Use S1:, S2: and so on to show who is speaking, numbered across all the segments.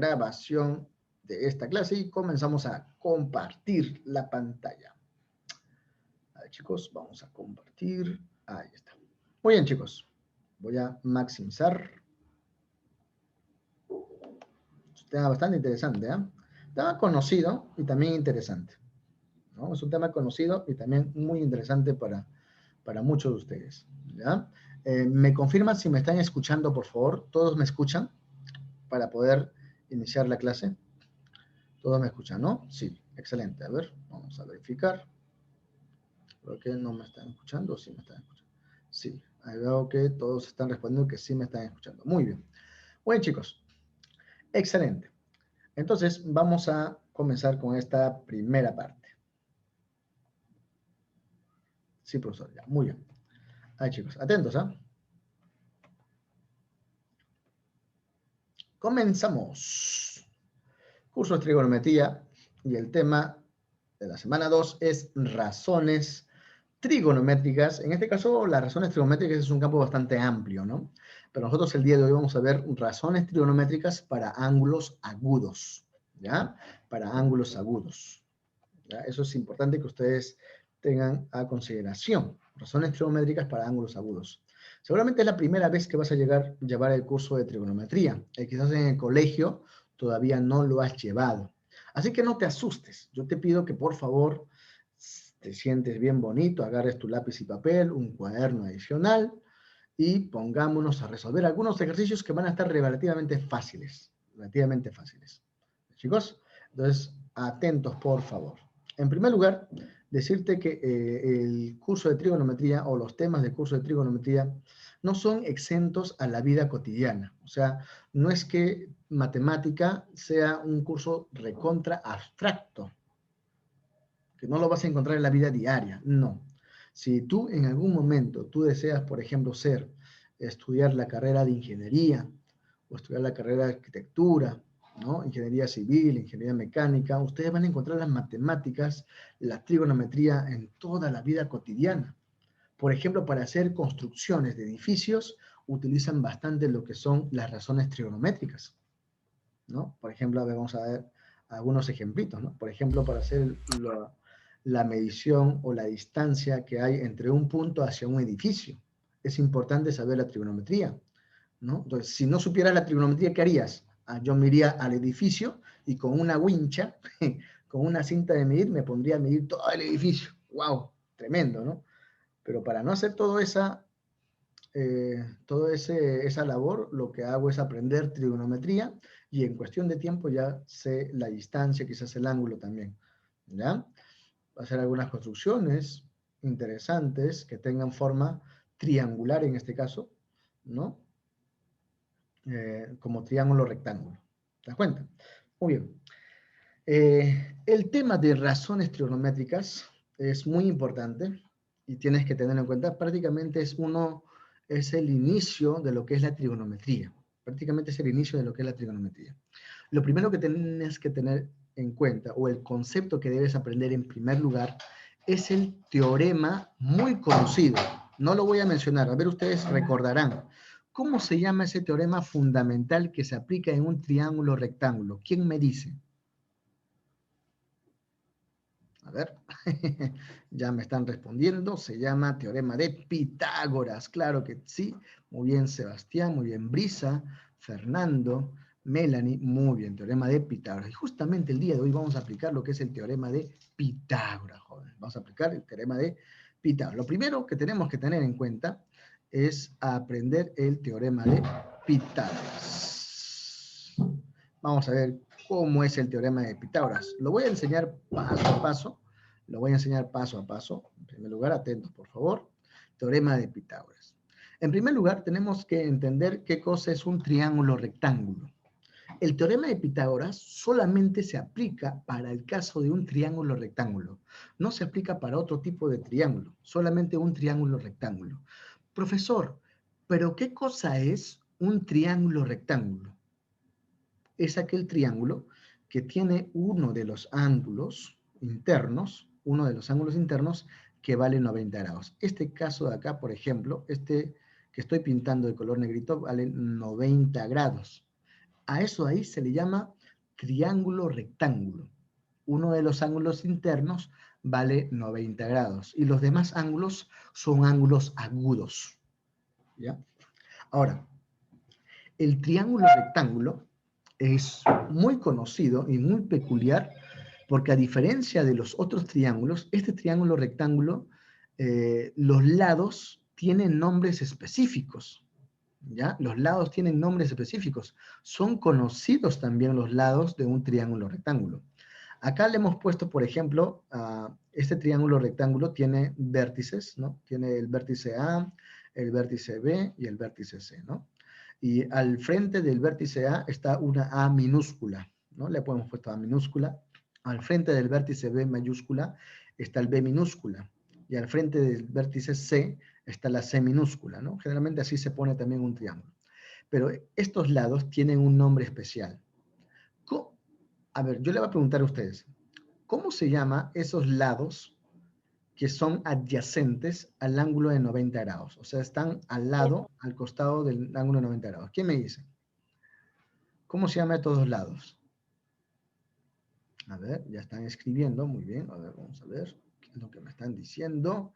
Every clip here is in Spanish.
S1: grabación de esta clase y comenzamos a compartir la pantalla. A ver, chicos, vamos a compartir. Ahí está. Muy bien, chicos. Voy a maximizar. Es un tema bastante interesante, ¿eh? Tema conocido y también interesante, ¿no? Es un tema conocido y también muy interesante para muchos de ustedes, ¿ya? ¿Me confirman si me están escuchando, por favor? ¿Todos me escuchan para poder iniciar la clase? ¿Todos me escuchan, no? Sí, excelente. A ver, vamos a verificar. Creo que no me están escuchando, sí me están escuchando. Sí, ahí veo que todos están respondiendo que sí me están escuchando. Muy bien. Bueno, chicos, excelente. Entonces, vamos a comenzar con esta primera parte. Sí, profesor, ya, muy bien. Ahí, chicos, atentos, ¿ah? Comenzamos. Curso de trigonometría y el tema de la semana 2 es razones trigonométricas. En este caso, las razones trigonométricas es un campo bastante amplio, ¿no? Pero nosotros el día de hoy vamos a ver razones trigonométricas para ángulos agudos, ¿ya? Para ángulos agudos, ¿ya? Eso es importante que ustedes tengan a consideración. Razones trigonométricas para ángulos agudos. Seguramente es la primera vez que vas a llevar el curso de trigonometría. Quizás en el colegio todavía no lo has llevado. Así que no te asustes. Yo te pido que por favor te sientes bien bonito, agarres tu lápiz y papel, un cuaderno adicional y pongámonos a resolver algunos ejercicios que van a estar relativamente fáciles. Relativamente fáciles. Chicos, entonces atentos por favor. En primer lugar, decirte que el curso de trigonometría o los temas del curso de trigonometría no son exentos a la vida cotidiana. O sea, no es que matemática sea un curso recontra abstracto, que no lo vas a encontrar en la vida diaria, no. Si tú en algún momento, tú deseas, por ejemplo, estudiar la carrera de ingeniería, o estudiar la carrera de arquitectura, ¿no? Ingeniería civil, ingeniería mecánica, ustedes van a encontrar las matemáticas, la trigonometría en toda la vida cotidiana. Por ejemplo, para hacer construcciones de edificios, utilizan bastante lo que son las razones trigonométricas, ¿no? Por ejemplo, a ver, vamos a ver algunos ejemplitos, ¿no? Por ejemplo, para hacer la medición o la distancia que hay entre un punto hacia un edificio. Es importante saber la trigonometría, ¿no? Entonces, si no supieras la trigonometría, ¿qué harías? Yo me iría al edificio y con una wincha, con una cinta de medir, me pondría a medir todo el edificio. ¡Wow! Tremendo, ¿no? Pero para no hacer esa labor, lo que hago es aprender trigonometría y en cuestión de tiempo ya sé la distancia, quizás el ángulo también, ¿ya? Hacer algunas construcciones interesantes que tengan forma triangular en este caso, ¿no? Como triángulo rectángulo. ¿Te das cuenta? Muy bien. El tema de razones trigonométricas es muy importante y tienes que tenerlo en cuenta. Prácticamente es el inicio de lo que es la trigonometría. Prácticamente es el inicio de lo que es la trigonometría. Lo primero que tienes que tener en cuenta, o el concepto que debes aprender en primer lugar, es el teorema muy conocido. No lo voy a mencionar, a ver, ustedes recordarán. ¿Cómo se llama ese teorema fundamental que se aplica en un triángulo rectángulo? ¿Quién me dice? A ver, ya me están respondiendo. Se llama teorema de Pitágoras. Claro que sí. Muy bien, Sebastián. Muy bien, Brisa. Fernando. Melanie. Muy bien, teorema de Pitágoras. Y justamente el día de hoy vamos a aplicar lo que es el teorema de Pitágoras, jóvenes. Vamos a aplicar el teorema de Pitágoras. Lo primero que tenemos que tener en cuenta es aprender el teorema de Pitágoras. Vamos a ver cómo es el teorema de Pitágoras. Lo voy a enseñar paso a paso. Lo voy a enseñar paso a paso. En primer lugar, atentos, por favor. Teorema de Pitágoras. En primer lugar, tenemos que entender qué cosa es un triángulo rectángulo. El teorema de Pitágoras solamente se aplica para el caso de un triángulo rectángulo. No se aplica para otro tipo de triángulo, solamente un triángulo rectángulo. Profesor, ¿pero qué cosa es un triángulo rectángulo? Es aquel triángulo que tiene uno de los ángulos internos que vale 90 grados. Este caso de acá, por ejemplo, este que estoy pintando de color negrito, vale 90 grados. A eso ahí se le llama triángulo rectángulo. Uno de los ángulos internos vale 90 grados y los demás ángulos son ángulos agudos. ¿Ya? Ahora, el triángulo rectángulo es muy conocido y muy peculiar porque a diferencia de los otros triángulos, este triángulo rectángulo, los lados tienen nombres específicos. ¿Ya? Los lados tienen nombres específicos. Son conocidos también los lados de un triángulo rectángulo. Acá le hemos puesto, por ejemplo, este triángulo rectángulo tiene vértices, ¿no? Tiene el vértice A, el vértice B y el vértice C, ¿no? Y al frente del vértice A está una A minúscula, ¿no? Le hemos puesto A minúscula. Al frente del vértice B mayúscula está el B minúscula. Y al frente del vértice C está la C minúscula, ¿no? Generalmente así se pone también un triángulo. Pero estos lados tienen un nombre especial. A ver, yo le voy a preguntar a ustedes, ¿cómo se llama esos lados que son adyacentes al ángulo de 90 grados? O sea, están al lado, al costado del ángulo de 90 grados. ¿Quién me dice? ¿Cómo se llama estos dos lados? A ver, ya están escribiendo, muy bien. A ver, vamos a ver qué es lo que me están diciendo.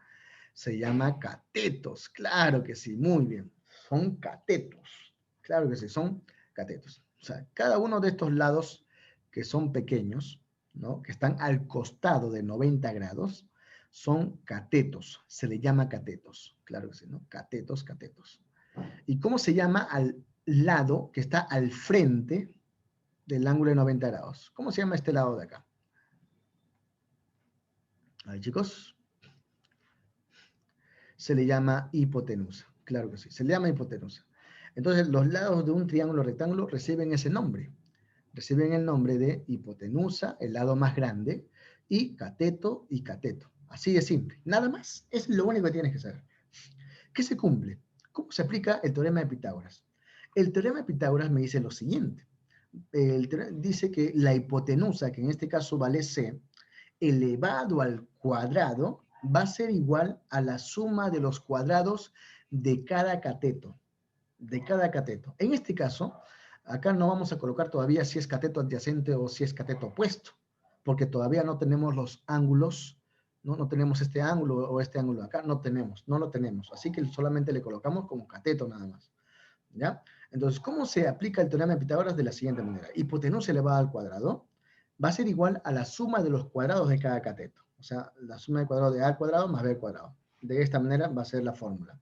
S1: Se llama catetos, claro que sí, muy bien. Son catetos, claro que sí, son catetos. O sea, cada uno de estos lados que son pequeños, ¿no? Que están al costado de 90 grados, son catetos, se le llama catetos, claro que sí, ¿no? Catetos, catetos. ¿Y cómo se llama al lado que está al frente del ángulo de 90 grados? ¿Cómo se llama este lado de acá? Ahí, chicos. Se le llama hipotenusa. Claro que sí, se le llama hipotenusa. Entonces, los lados de un triángulo rectángulo reciben ese nombre. Reciben el nombre de hipotenusa, el lado más grande, y cateto y cateto. Así de simple. Nada más. Es lo único que tienes que saber. ¿Qué se cumple? ¿Cómo se aplica el teorema de Pitágoras? El teorema de Pitágoras me dice lo siguiente. Dice que la hipotenusa, que en este caso vale C, elevado al cuadrado, va a ser igual a la suma de los cuadrados de cada cateto. De cada cateto. En este caso, acá no vamos a colocar todavía si es cateto adyacente o si es cateto opuesto, porque todavía no tenemos los ángulos, ¿no? No tenemos este ángulo o este ángulo acá, no tenemos, no lo tenemos. Así que solamente le colocamos como cateto nada más. ¿Ya? Entonces, ¿cómo se aplica el teorema de Pitágoras? De la siguiente manera. Hipotenusa elevada al cuadrado va a ser igual a la suma de los cuadrados de cada cateto. O sea, la suma de cuadrados de A al cuadrado más B al cuadrado. De esta manera va a ser la fórmula.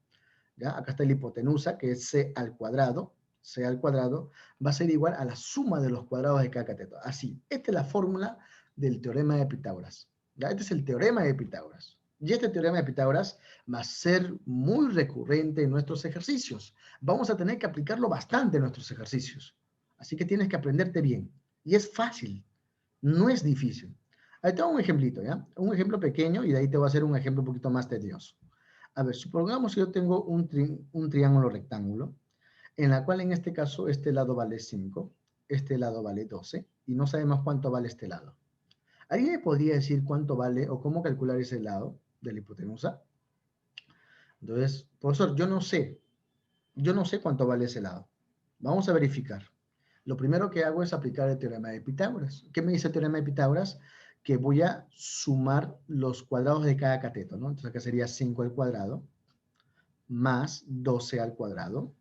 S1: ¿Ya? Acá está la hipotenusa, que es C al cuadrado. C al cuadrado va a ser igual a la suma de los cuadrados de cada cateto. Así, esta es la fórmula del teorema de Pitágoras. ¿Ya? Este es el teorema de Pitágoras. Y este teorema de Pitágoras va a ser muy recurrente en nuestros ejercicios. Vamos a tener que aplicarlo bastante en nuestros ejercicios. Así que tienes que aprenderte bien. Y es fácil, no es difícil. Ahí tengo un ejemplito, ¿ya? Un ejemplo pequeño y de ahí te voy a hacer un ejemplo un poquito más tedioso. A ver, supongamos que yo tengo un triángulo rectángulo, en la cual en este caso este lado vale 5, este lado vale 12, y no sabemos cuánto vale este lado. ¿Alguien me podría decir cuánto vale o cómo calcular ese lado de la hipotenusa? Entonces, profesor, yo no sé cuánto vale ese lado. Vamos a verificar. Lo primero que hago es aplicar el teorema de Pitágoras. ¿Qué me dice el teorema de Pitágoras? Que voy a sumar los cuadrados de cada cateto, ¿no? Entonces acá sería 5 al cuadrado más 12 al cuadrado.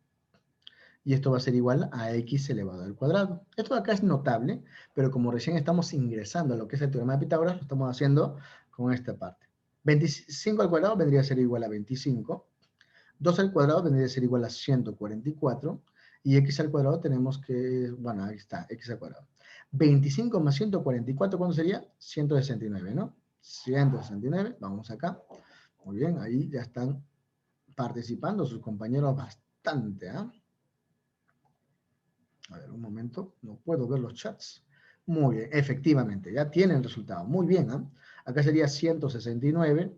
S1: Y esto va a ser igual a x elevado al cuadrado. Esto de acá es notable, pero como recién estamos ingresando a lo que es el teorema de Pitágoras, lo estamos haciendo con esta parte. 25 al cuadrado vendría a ser igual a 25. 2 al cuadrado vendría a ser igual a 144. Y x al cuadrado tenemos que, bueno, ahí está, x al cuadrado. 25 más 144, ¿cuánto sería? 169, ¿no? 169, vamos acá. Muy bien, ahí ya están participando sus compañeros bastante, ¿ah? A ver, un momento, no puedo ver los chats. Muy bien, efectivamente, ya tienen el resultado. Muy bien, ¿eh? Acá sería 169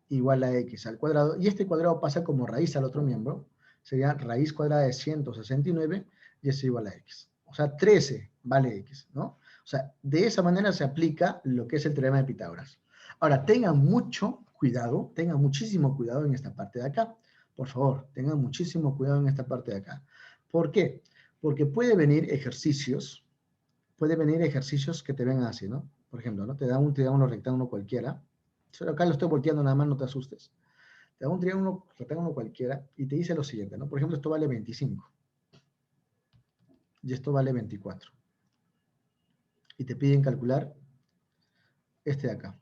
S1: igual a x al cuadrado, y este cuadrado pasa como raíz al otro miembro, sería raíz cuadrada de 169 y es igual a x. O sea, 13 vale x, ¿no? O sea, de esa manera se aplica lo que es el teorema de Pitágoras. Ahora, tengan mucho cuidado, tengan muchísimo cuidado en esta parte de acá. Por favor, tengan muchísimo cuidado en esta parte de acá. ¿Por qué? Porque puede venir ejercicios que te vengan así, ¿no? Por ejemplo, ¿no? Te da un triángulo rectángulo cualquiera. Solo acá lo estoy volteando nada más, no te asustes. Te da un triángulo rectángulo cualquiera y te dice lo siguiente, ¿no? Por ejemplo, esto vale 25 y esto vale 24. Y te piden calcular este de acá.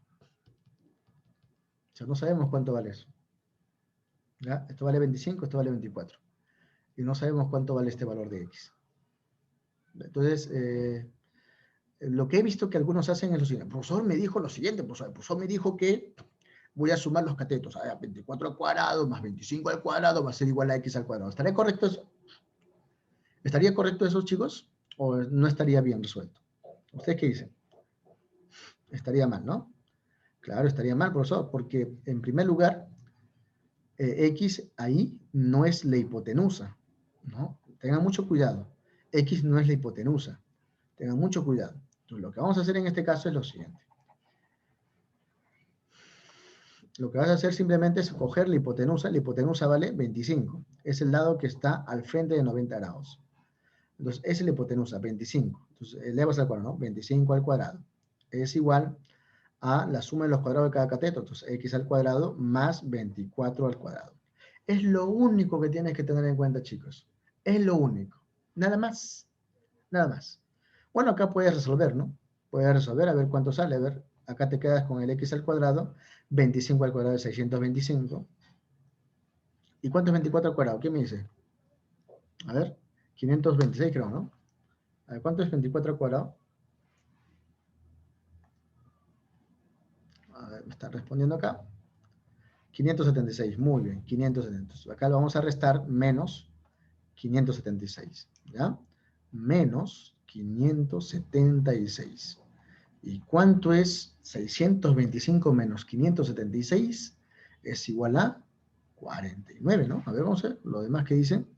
S1: O sea, no sabemos cuánto vale eso. ¿Ya? Esto vale 25, esto vale 24. Y no sabemos cuánto vale este valor de X. Entonces, lo que he visto que algunos hacen es lo siguiente. El profesor me dijo lo siguiente, el profesor me dijo que voy a sumar los catetos. 24 al cuadrado más 25 al cuadrado va a ser igual a X al cuadrado. ¿Estaría correcto eso? ¿Estaría correcto eso, chicos? ¿O no estaría bien resuelto? ¿Ustedes qué dicen? Estaría mal, ¿no? Claro, estaría mal, profesor, porque en primer lugar, X ahí no es la hipotenusa, ¿no? Tengan mucho cuidado. X no es la hipotenusa. Tengan mucho cuidado. Entonces, lo que vamos a hacer en este caso es lo siguiente. Lo que vas a hacer simplemente es coger la hipotenusa vale 25, es el lado que está al frente de 90 grados. Entonces, esa es la hipotenusa, 25. Entonces, elevas al cuadrado, ¿no? 25 al cuadrado es igual a la suma de los cuadrados de cada cateto. Entonces, x al cuadrado más 24 al cuadrado. Es lo único que tienes que tener en cuenta, chicos. Es lo único. Nada más. Nada más. Bueno, acá puedes resolver, ¿no? Puedes resolver, a ver cuánto sale. A ver, acá te quedas con el x al cuadrado. 25 al cuadrado es 625. ¿Y cuánto es 24 al cuadrado? ¿Qué me dice? A ver, 526 creo, ¿no? A ver, ¿cuánto es 24 al cuadrado? A ver, me están respondiendo acá. 576, muy bien, 576. Acá lo vamos a restar menos 576, ¿ya? Menos 576. ¿Y cuánto es 625 menos 576? Es igual a 49, ¿no? A ver, vamos a ver lo demás que dicen.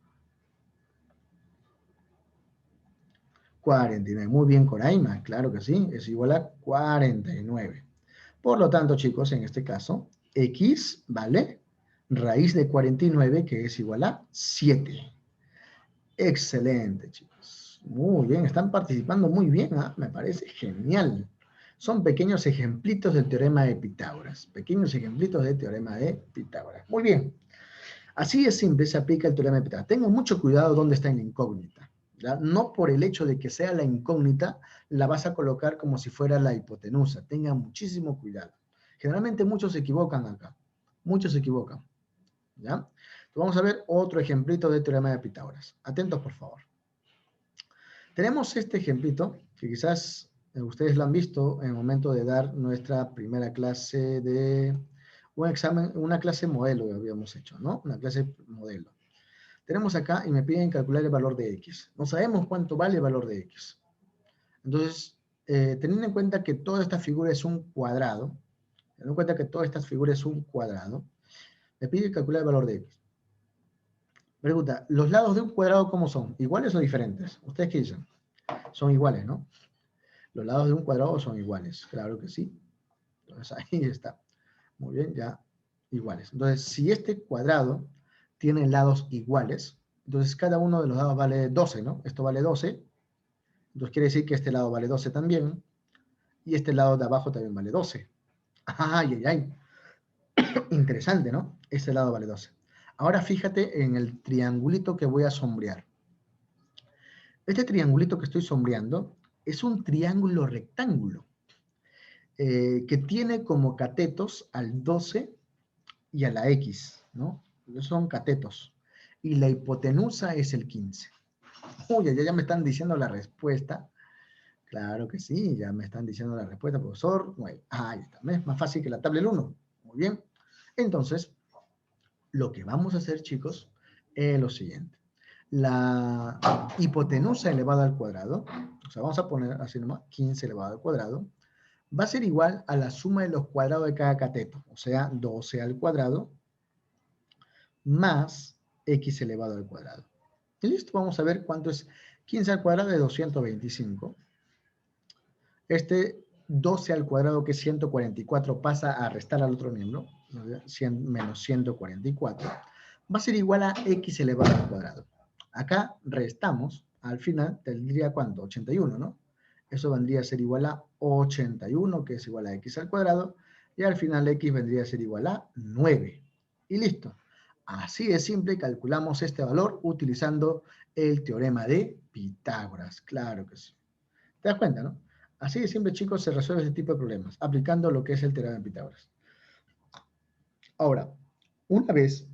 S1: 49, muy bien, Coraima, claro que sí, es igual a 49. Por lo tanto, chicos, en este caso, X vale raíz de 49, que es igual a 7. Excelente, chicos. Muy bien, están participando muy bien, ¿eh? Me parece genial. Son pequeños ejemplitos del teorema de Pitágoras. Pequeños ejemplitos del teorema de Pitágoras. Muy bien. Así es simple, se aplica el teorema de Pitágoras. Tengan mucho cuidado dónde está en la incógnita. ¿Ya? No por el hecho de que sea la incógnita, la vas a colocar como si fuera la hipotenusa. Tengan muchísimo cuidado. Generalmente muchos se equivocan acá. Muchos se equivocan. ¿Ya? Entonces vamos a ver otro ejemplito del teorema de Pitágoras. Atentos, por favor. Tenemos este ejemplito, que quizás ustedes lo han visto en el momento de dar nuestra primera clase de un examen, una clase modelo que habíamos hecho, ¿no? Una clase modelo. Tenemos acá y me piden calcular el valor de X. No sabemos cuánto vale el valor de X. Entonces, teniendo en cuenta que toda esta figura es un cuadrado, teniendo en cuenta que toda esta figura es un cuadrado, me pide calcular el valor de X. Pregunta, ¿los lados de un cuadrado cómo son? ¿Iguales o diferentes? ¿Ustedes qué dicen? Son iguales, ¿no? Los lados de un cuadrado son iguales, claro que sí. Entonces ahí está. Muy bien, ya iguales. Entonces, si este cuadrado tiene lados iguales, entonces cada uno de los lados vale 12, ¿no? Esto vale 12. Entonces quiere decir que este lado vale 12 también. Y este lado de abajo también vale 12. Ay, ay, ay. Interesante, ¿no? Este lado vale 12. Ahora fíjate en el triangulito que voy a sombrear. Este triangulito que estoy sombreando es un triángulo rectángulo que tiene como catetos al 12 y a la X, ¿no? Son catetos. Y la hipotenusa es el 15. Uy, ya me están diciendo la respuesta. Claro que sí, ya me están diciendo la respuesta, profesor. Ahí está, es más fácil que la tabla del 1. Muy bien. Entonces, lo que vamos a hacer, chicos, es lo siguiente. La hipotenusa elevada al cuadrado, o sea, vamos a poner así nomás, 15 elevado al cuadrado, va a ser igual a la suma de los cuadrados de cada cateto, o sea, 12 al cuadrado más x elevado al cuadrado. Y listo, vamos a ver cuánto es 15 al cuadrado de 225. Este 12 al cuadrado, que es 144, pasa a restar al otro miembro, menos 144, va a ser igual a x elevado al cuadrado. Acá restamos, al final tendría ¿cuánto? 81, ¿no? Eso vendría a ser igual a 81, que es igual a x al cuadrado, y al final x vendría a ser igual a 9. Y listo. Así de simple calculamos este valor utilizando el teorema de Pitágoras. Claro que sí. ¿Te das cuenta, no? Así de simple, chicos, se resuelve este tipo de problemas, aplicando lo que es el teorema de Pitágoras. Ahora, una vez,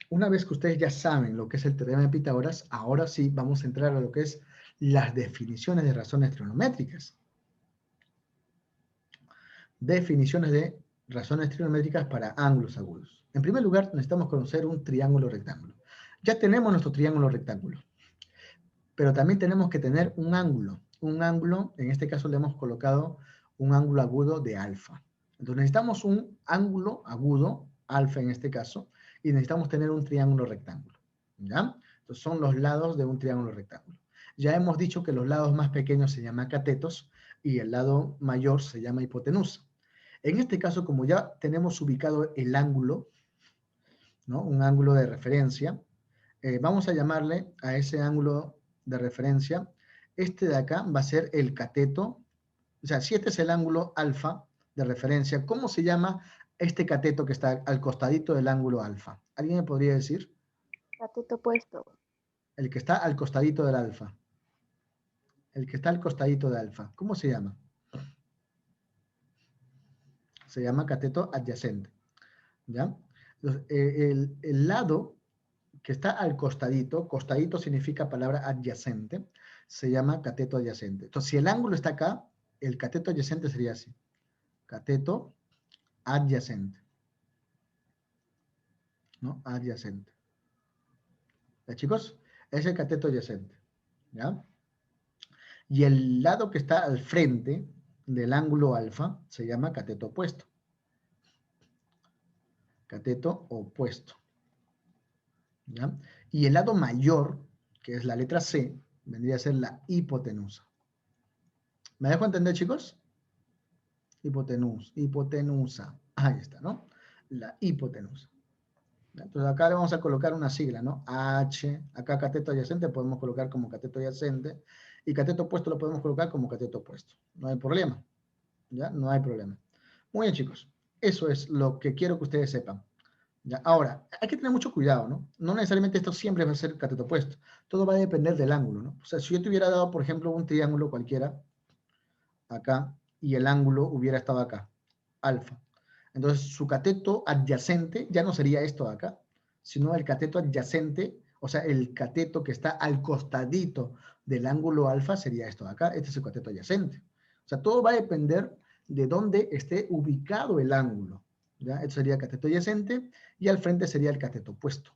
S1: una vez que ustedes ya saben lo que es el teorema de Pitágoras, ahora sí vamos a entrar a lo que es las definiciones de razones trigonométricas. Definiciones de razones trigonométricas para ángulos agudos. En primer lugar, necesitamos conocer un triángulo rectángulo. Ya tenemos nuestro triángulo rectángulo, pero también tenemos que tener un ángulo. Un ángulo, en este caso le hemos colocado un ángulo agudo de alfa. Entonces necesitamos un ángulo agudo, alfa en este caso, y necesitamos tener un triángulo rectángulo. ¿Ya? Entonces son los lados de un triángulo rectángulo. Ya hemos dicho que los lados más pequeños se llaman catetos y el lado mayor se llama hipotenusa. En este caso, como ya tenemos ubicado el ángulo, ¿no? Un ángulo de referencia, vamos a llamarle a ese ángulo de referencia, este de acá va a ser el cateto, o sea, si este es el ángulo alfa de referencia, ¿cómo se llama este cateto que está al costadito del ángulo alfa? ¿Alguien me podría decir?
S2: Cateto opuesto.
S1: El que está al costadito del alfa. El que está al costadito de alfa. ¿Cómo se llama? Se llama cateto adyacente. ¿Ya? Entonces, el lado que está al costadito, costadito significa palabra adyacente, se llama cateto adyacente. Entonces, si el ángulo está acá, el cateto adyacente sería así. Cateto adyacente. ¿No? Adyacente. ¿Ya, chicos? Es el cateto adyacente. ¿Ya? Y el lado que está al frente del ángulo alfa se llama cateto opuesto. Cateto opuesto. ¿Ya? Y el lado mayor, que es la letra C, vendría a ser la hipotenusa. ¿Me dejo entender, chicos? Hipotenusa. Ahí está, ¿no? La hipotenusa. Entonces acá le vamos a colocar una sigla, ¿no? H, acá cateto adyacente podemos colocar como cateto adyacente y cateto opuesto lo podemos colocar como cateto opuesto. No hay problema, ¿ya? No hay problema. Muy bien, chicos. Eso es lo que quiero que ustedes sepan. ¿Ya? Ahora, hay que tener mucho cuidado, ¿no? No necesariamente esto siempre va a ser cateto opuesto. Todo va a depender del ángulo, ¿no? O sea, si yo te hubiera dado, por ejemplo, un triángulo cualquiera, acá, y el ángulo hubiera estado acá, alfa. Entonces, su cateto adyacente ya no sería esto de acá, sino el cateto adyacente, o sea, el cateto que está al costadito del ángulo alfa sería esto de acá. Este es el cateto adyacente. O sea, todo va a depender de dónde esté ubicado el ángulo. ¿Ya? Esto sería el cateto adyacente y al frente sería el cateto opuesto.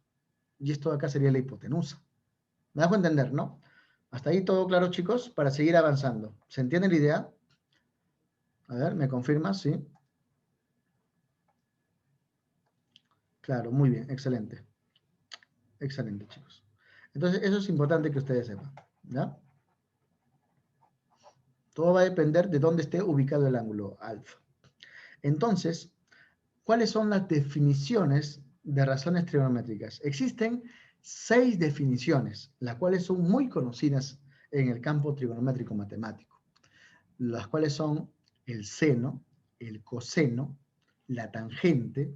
S1: Y esto de acá sería la hipotenusa. ¿Me dejo entender, no? Hasta ahí todo claro, chicos, para seguir avanzando. ¿Se entiende la idea? A ver, ¿me confirmas? Sí. Claro, muy bien, excelente. Excelente, chicos. Entonces, eso es importante que ustedes sepan, ¿ya? Todo va a depender de dónde esté ubicado el ángulo alfa. Entonces, ¿cuáles son las definiciones de razones trigonométricas? Existen 6 definiciones, las cuales son muy conocidas en el campo trigonométrico matemático, las cuales son el seno, el coseno, la tangente,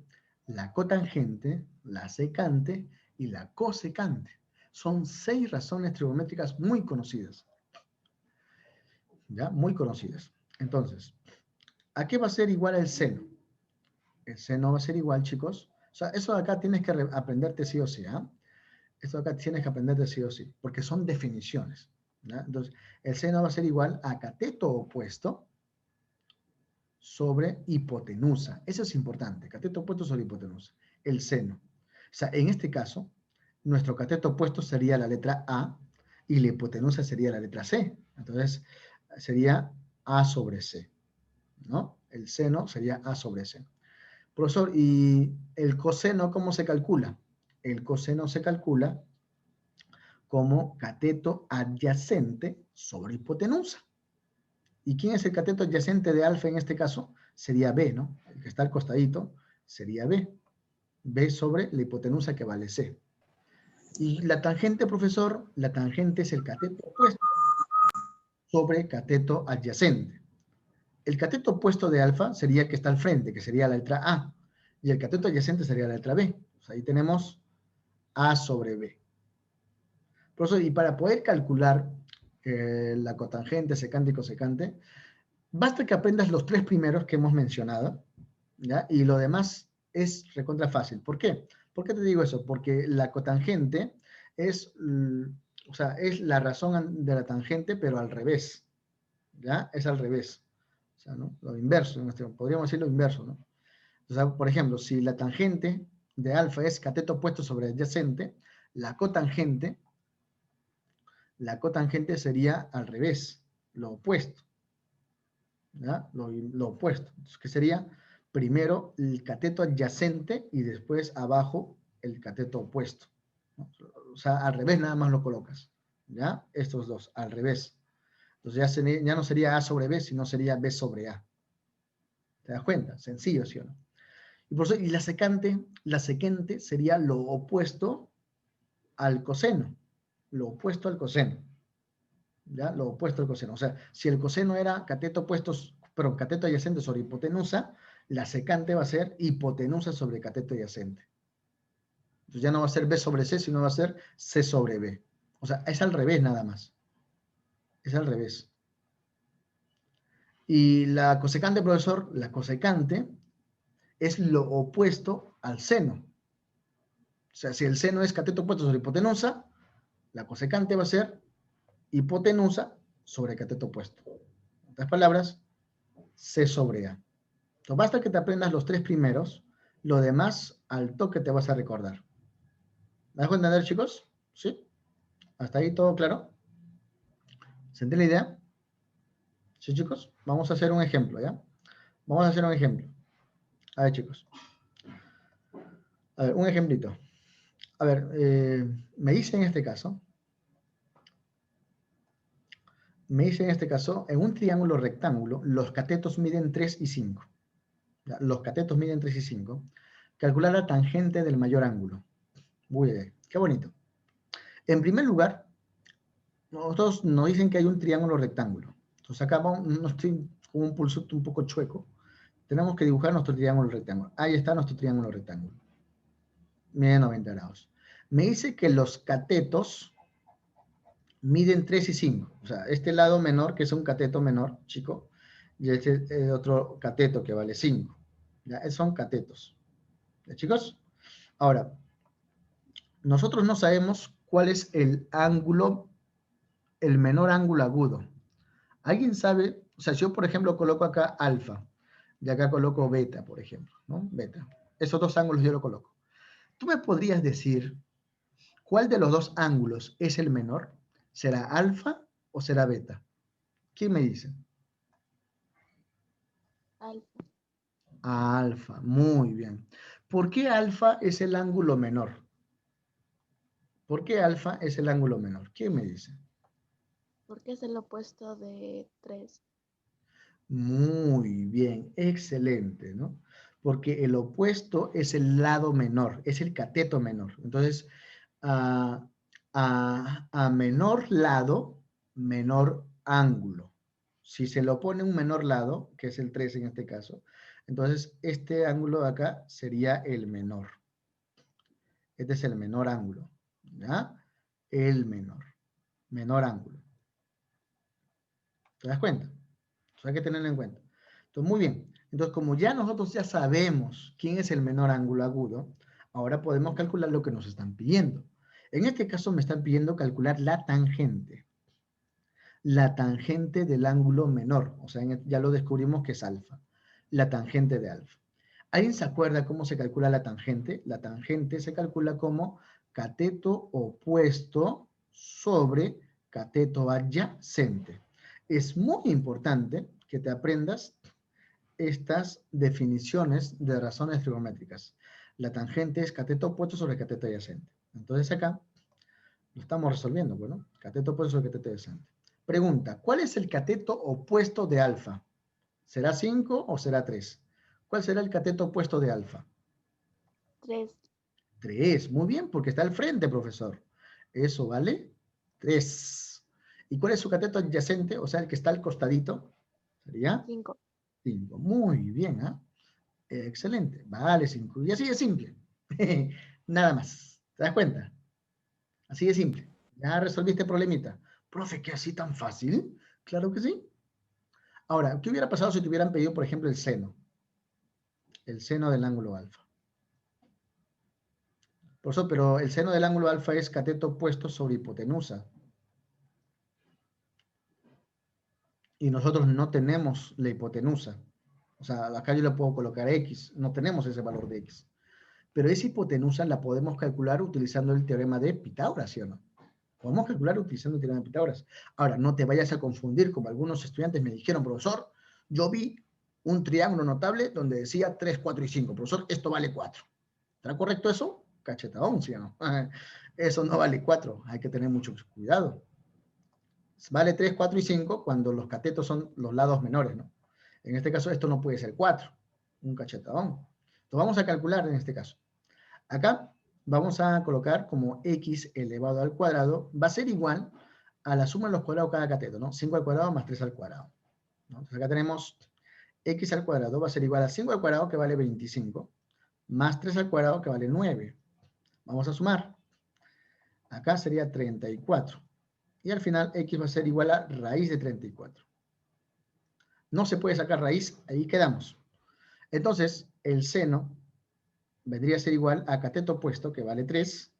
S1: la cotangente, la secante y la cosecante. Son 6 razones trigonométricas muy conocidas. ¿Ya? Muy conocidas. Entonces, ¿a qué va a ser igual el seno? El seno va a ser igual, chicos. O sea, eso de acá tienes que aprenderte sí o sí, ¿ah? Esto de acá tienes que aprenderte sí o sí, porque son definiciones. ¿Ya? Entonces, el seno va a ser igual a cateto opuesto sobre hipotenusa. Eso es importante, cateto opuesto sobre hipotenusa. El seno. O sea, en este caso, nuestro cateto opuesto sería la letra A y la hipotenusa sería la letra C. Entonces, sería A sobre C, ¿no? El seno sería A sobre C. Profesor, ¿y el coseno cómo se calcula? El coseno se calcula como cateto adyacente sobre hipotenusa. ¿Y quién es el cateto adyacente de alfa en este caso? Sería B, ¿no? El que está al costadito sería B. B sobre la hipotenusa que vale C. Y la tangente, profesor, la tangente es el cateto opuesto sobre cateto adyacente. El cateto opuesto de alfa sería el que está al frente, que sería la letra A, y el cateto adyacente sería la letra B. O sea, ahí tenemos A sobre B. Por eso, y para poder calcular la cotangente, secante y cosecante, basta que aprendas los tres primeros que hemos mencionado, ¿ya? Y lo demás es recontra fácil. ¿Por qué? ¿Por qué te digo eso? Porque la cotangente es, o sea, es la razón de la tangente, pero al revés, ¿ya? Es al revés. O sea, ¿no? Lo inverso, podríamos decir lo inverso, ¿no? O sea, por ejemplo, si la tangente de alfa es cateto opuesto sobre adyacente, la cotangente sería al revés, lo opuesto, ¿ya? Lo opuesto. Entonces, ¿qué sería? Primero el cateto adyacente y después abajo el cateto opuesto, ¿no? O sea, al revés nada más lo colocas, ¿ya? Estos dos, al revés. Entonces ya no sería A sobre B, sino sería B sobre A. ¿Te das cuenta? Sencillo, ¿sí o no? Y, por eso, y la secante sería lo opuesto al coseno. Lo opuesto al coseno. ¿Ya? Lo opuesto al coseno. O sea, si el coseno era cateto opuesto, pero cateto adyacente sobre hipotenusa, la secante va a ser hipotenusa sobre cateto adyacente. Entonces ya no va a ser B sobre C, sino va a ser C sobre B. O sea, es al revés nada más. Es al revés. Y la cosecante, profesor, la cosecante es lo opuesto al seno. O sea, si el seno es cateto opuesto sobre hipotenusa, la cosecante va a ser hipotenusa sobre cateto opuesto. En otras palabras, C sobre A. Entonces, basta que te aprendas los tres primeros, lo demás al toque te vas a recordar. ¿Me dejo entender, chicos? ¿Sí? ¿Hasta ahí todo claro? ¿Se entiende la idea? ¿Sí, chicos? Vamos a hacer un ejemplo, ¿ya? Vamos a hacer un ejemplo. A ver, chicos. A ver, un ejemplito. A ver, me dice en este caso, en un triángulo rectángulo, los catetos miden 3 y 5. ¿Ya? Los catetos miden 3 y 5. Calcular la tangente del mayor ángulo. Muy bien, qué bonito. En primer lugar, nosotros nos dicen que hay un triángulo rectángulo. Entonces acá no estoy con un pulso un poco chueco. Tenemos que dibujar nuestro triángulo rectángulo. Ahí está nuestro triángulo rectángulo. Mide 90 grados. Me dice que los catetos miden 3 y 5. O sea, este lado menor, que es un cateto menor, chico, y este es otro cateto que vale 5. ¿Ya? Son catetos. ¿Ya, chicos? Ahora, nosotros no sabemos cuál es el ángulo, el menor ángulo agudo. ¿Alguien sabe? O sea, si yo, por ejemplo, coloco acá alfa, y acá coloco beta, por ejemplo, ¿no? Beta. Esos dos ángulos yo lo coloco. ¿Tú me podrías decir cuál de los dos ángulos es el menor? ¿Será alfa o será beta? ¿Quién me dice?
S2: Alfa.
S1: Alfa, muy bien. ¿Por qué alfa es el ángulo menor? ¿Por qué alfa es el ángulo menor? ¿Quién me dice?
S2: Porque es el opuesto de 3.
S1: Muy bien, excelente, ¿no? Porque el opuesto es el lado menor, es el cateto menor. Entonces, a, a menor lado, menor ángulo. Si se le opone un menor lado, que es el 3 en este caso, entonces este ángulo de acá sería el menor. Este es el menor ángulo, ¿ya? El menor ángulo. ¿Te das cuenta? Eso hay que tenerlo en cuenta. Entonces, muy bien. Entonces, como ya nosotros ya sabemos quién es el menor ángulo agudo, ahora podemos calcular lo que nos están pidiendo. En este caso me están pidiendo calcular la tangente. La tangente del ángulo menor. O sea, ya lo descubrimos que es alfa. La tangente de alfa. ¿Alguien se acuerda cómo se calcula la tangente? La tangente se calcula como cateto opuesto sobre cateto adyacente. Es muy importante que te aprendas estas definiciones de razones trigonométricas. La tangente es cateto opuesto sobre cateto adyacente. Entonces acá lo estamos resolviendo, bueno, cateto opuesto sobre cateto adyacente. Pregunta, ¿cuál es el cateto opuesto de alfa? ¿Será 5 o será 3? ¿Cuál será el cateto opuesto de alfa?
S2: 3.
S1: 3. Muy bien, porque está al frente, profesor. Eso vale 3. ¿Y cuál es su cateto adyacente? O sea, el que está al costadito. Sería
S2: 5.
S1: 5. Muy bien, ¿ah? Excelente. Vale 5. Y así de simple. Nada más. ¿Te das cuenta? Así de simple. Ya resolviste el problemita. Profe, ¿qué así tan fácil? Claro que sí. Ahora, ¿qué hubiera pasado si te hubieran pedido, por ejemplo, el seno? El seno del ángulo alfa. Por eso, pero el seno del ángulo alfa es cateto opuesto sobre hipotenusa. Y nosotros no tenemos la hipotenusa. O sea, acá yo le puedo colocar X. No tenemos ese valor de X. Pero esa hipotenusa la podemos calcular utilizando el teorema de Pitágoras, ¿sí o no? Podemos calcular utilizando el teorema de Pitágoras. Ahora, no te vayas a confundir, como algunos estudiantes me dijeron, profesor, yo vi un triángulo notable donde decía 3, 4 y 5. Profesor, esto vale 4. ¿Está correcto eso? Cachetadón, ¿sí o no? Eso no vale 4. Hay que tener mucho cuidado. Vale 3, 4 y 5 cuando los catetos son los lados menores, ¿no? En este caso, esto no puede ser 4. Un cachetadón. Entonces, vamos a calcular en este caso. Acá vamos a colocar como x elevado al cuadrado va a ser igual a la suma de los cuadrados de cada cateto, ¿no? 5 al cuadrado más 3 al cuadrado, ¿no? Entonces acá tenemos x al cuadrado va a ser igual a 5 al cuadrado que vale 25, más 3 al cuadrado que vale 9. Vamos a sumar. Acá sería 34. Y al final x va a ser igual a raíz de 34. No se puede sacar raíz, ahí quedamos. Entonces, el seno vendría a ser igual a cateto opuesto, que vale 3,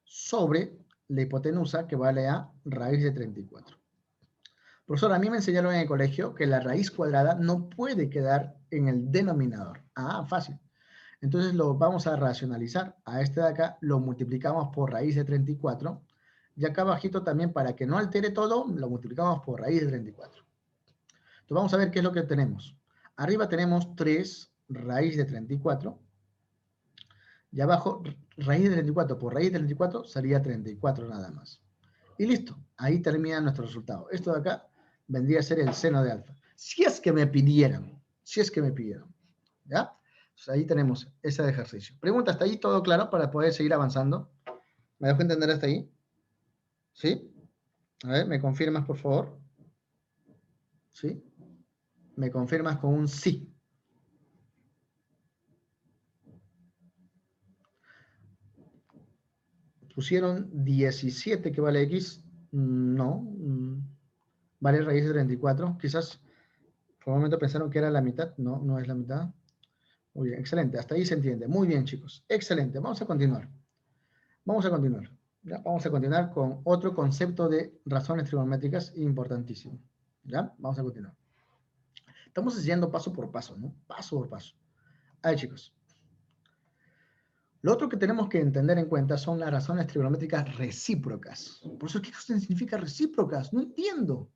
S1: sobre la hipotenusa, que vale a raíz de 34. Profesor, a mí me enseñaron en el colegio que la raíz cuadrada no puede quedar en el denominador. Ah, fácil. Entonces lo vamos a racionalizar. A este de acá lo multiplicamos por raíz de 34. Y acá abajito también, para que no altere todo, lo multiplicamos por raíz de 34. Entonces vamos a ver qué es lo que tenemos. Arriba tenemos 3 raíz de 34. Y abajo, raíz de 34 por raíz de 34 sería 34 nada más. Y listo, ahí termina nuestro resultado. Esto de acá vendría a ser el seno de alfa. Si es que me pidieran, ¿ya? Pues ahí tenemos ese ejercicio. Pregunta, ¿hasta ahí todo claro para poder seguir avanzando? ¿Me dejo entender hasta ahí? ¿Sí? A ver, ¿me confirmas, por favor? ¿Sí? ¿Me confirmas con un sí? Pusieron 17 que vale X. No. Vale raíz de 34. Quizás por un momento pensaron que era la mitad. No, no es la mitad. Muy bien, excelente. Hasta ahí se entiende. Muy bien, chicos. Excelente. Vamos a continuar. Vamos a continuar. ¿Ya? Vamos a continuar con otro concepto de razones trigonométricas importantísimo. ¿Ya? Vamos a continuar. Estamos enseñando paso por paso, ¿no? Paso por paso. A ver, chicos. Lo otro que tenemos que entender en cuenta son las razones trigonométricas recíprocas. Por eso, ¿qué significa recíprocas? No entiendo.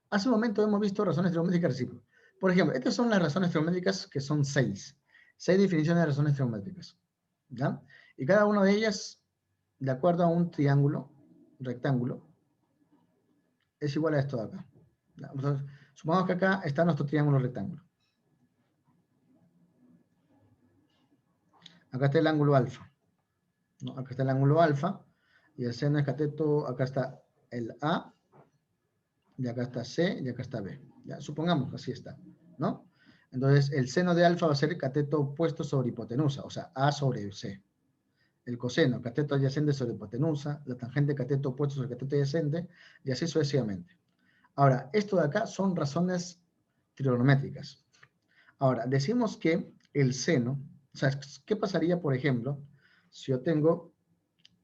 S1: Hace un momento hemos visto razones trigonométricas recíprocas. Por ejemplo, estas son las razones trigonométricas que son 6. 6 definiciones de razones trigonométricas. ¿Ya? Y cada una de ellas, de acuerdo a un triángulo, rectángulo, es igual a esto de acá. Entonces, supongamos que acá está nuestro triángulo rectángulo. Acá está el ángulo alfa, ¿no? Acá está el ángulo alfa, y el seno es cateto, acá está el A, y acá está C, y acá está B. ¿Ya? Supongamos que así está, ¿no? Entonces, el seno de alfa va a ser cateto opuesto sobre hipotenusa, o sea, A sobre C. El coseno, cateto adyacente sobre hipotenusa, la tangente, cateto opuesto sobre cateto adyacente, y así sucesivamente. Ahora, esto de acá son razones trigonométricas. Ahora, decimos que el seno, o sea, ¿qué pasaría, por ejemplo, si yo tengo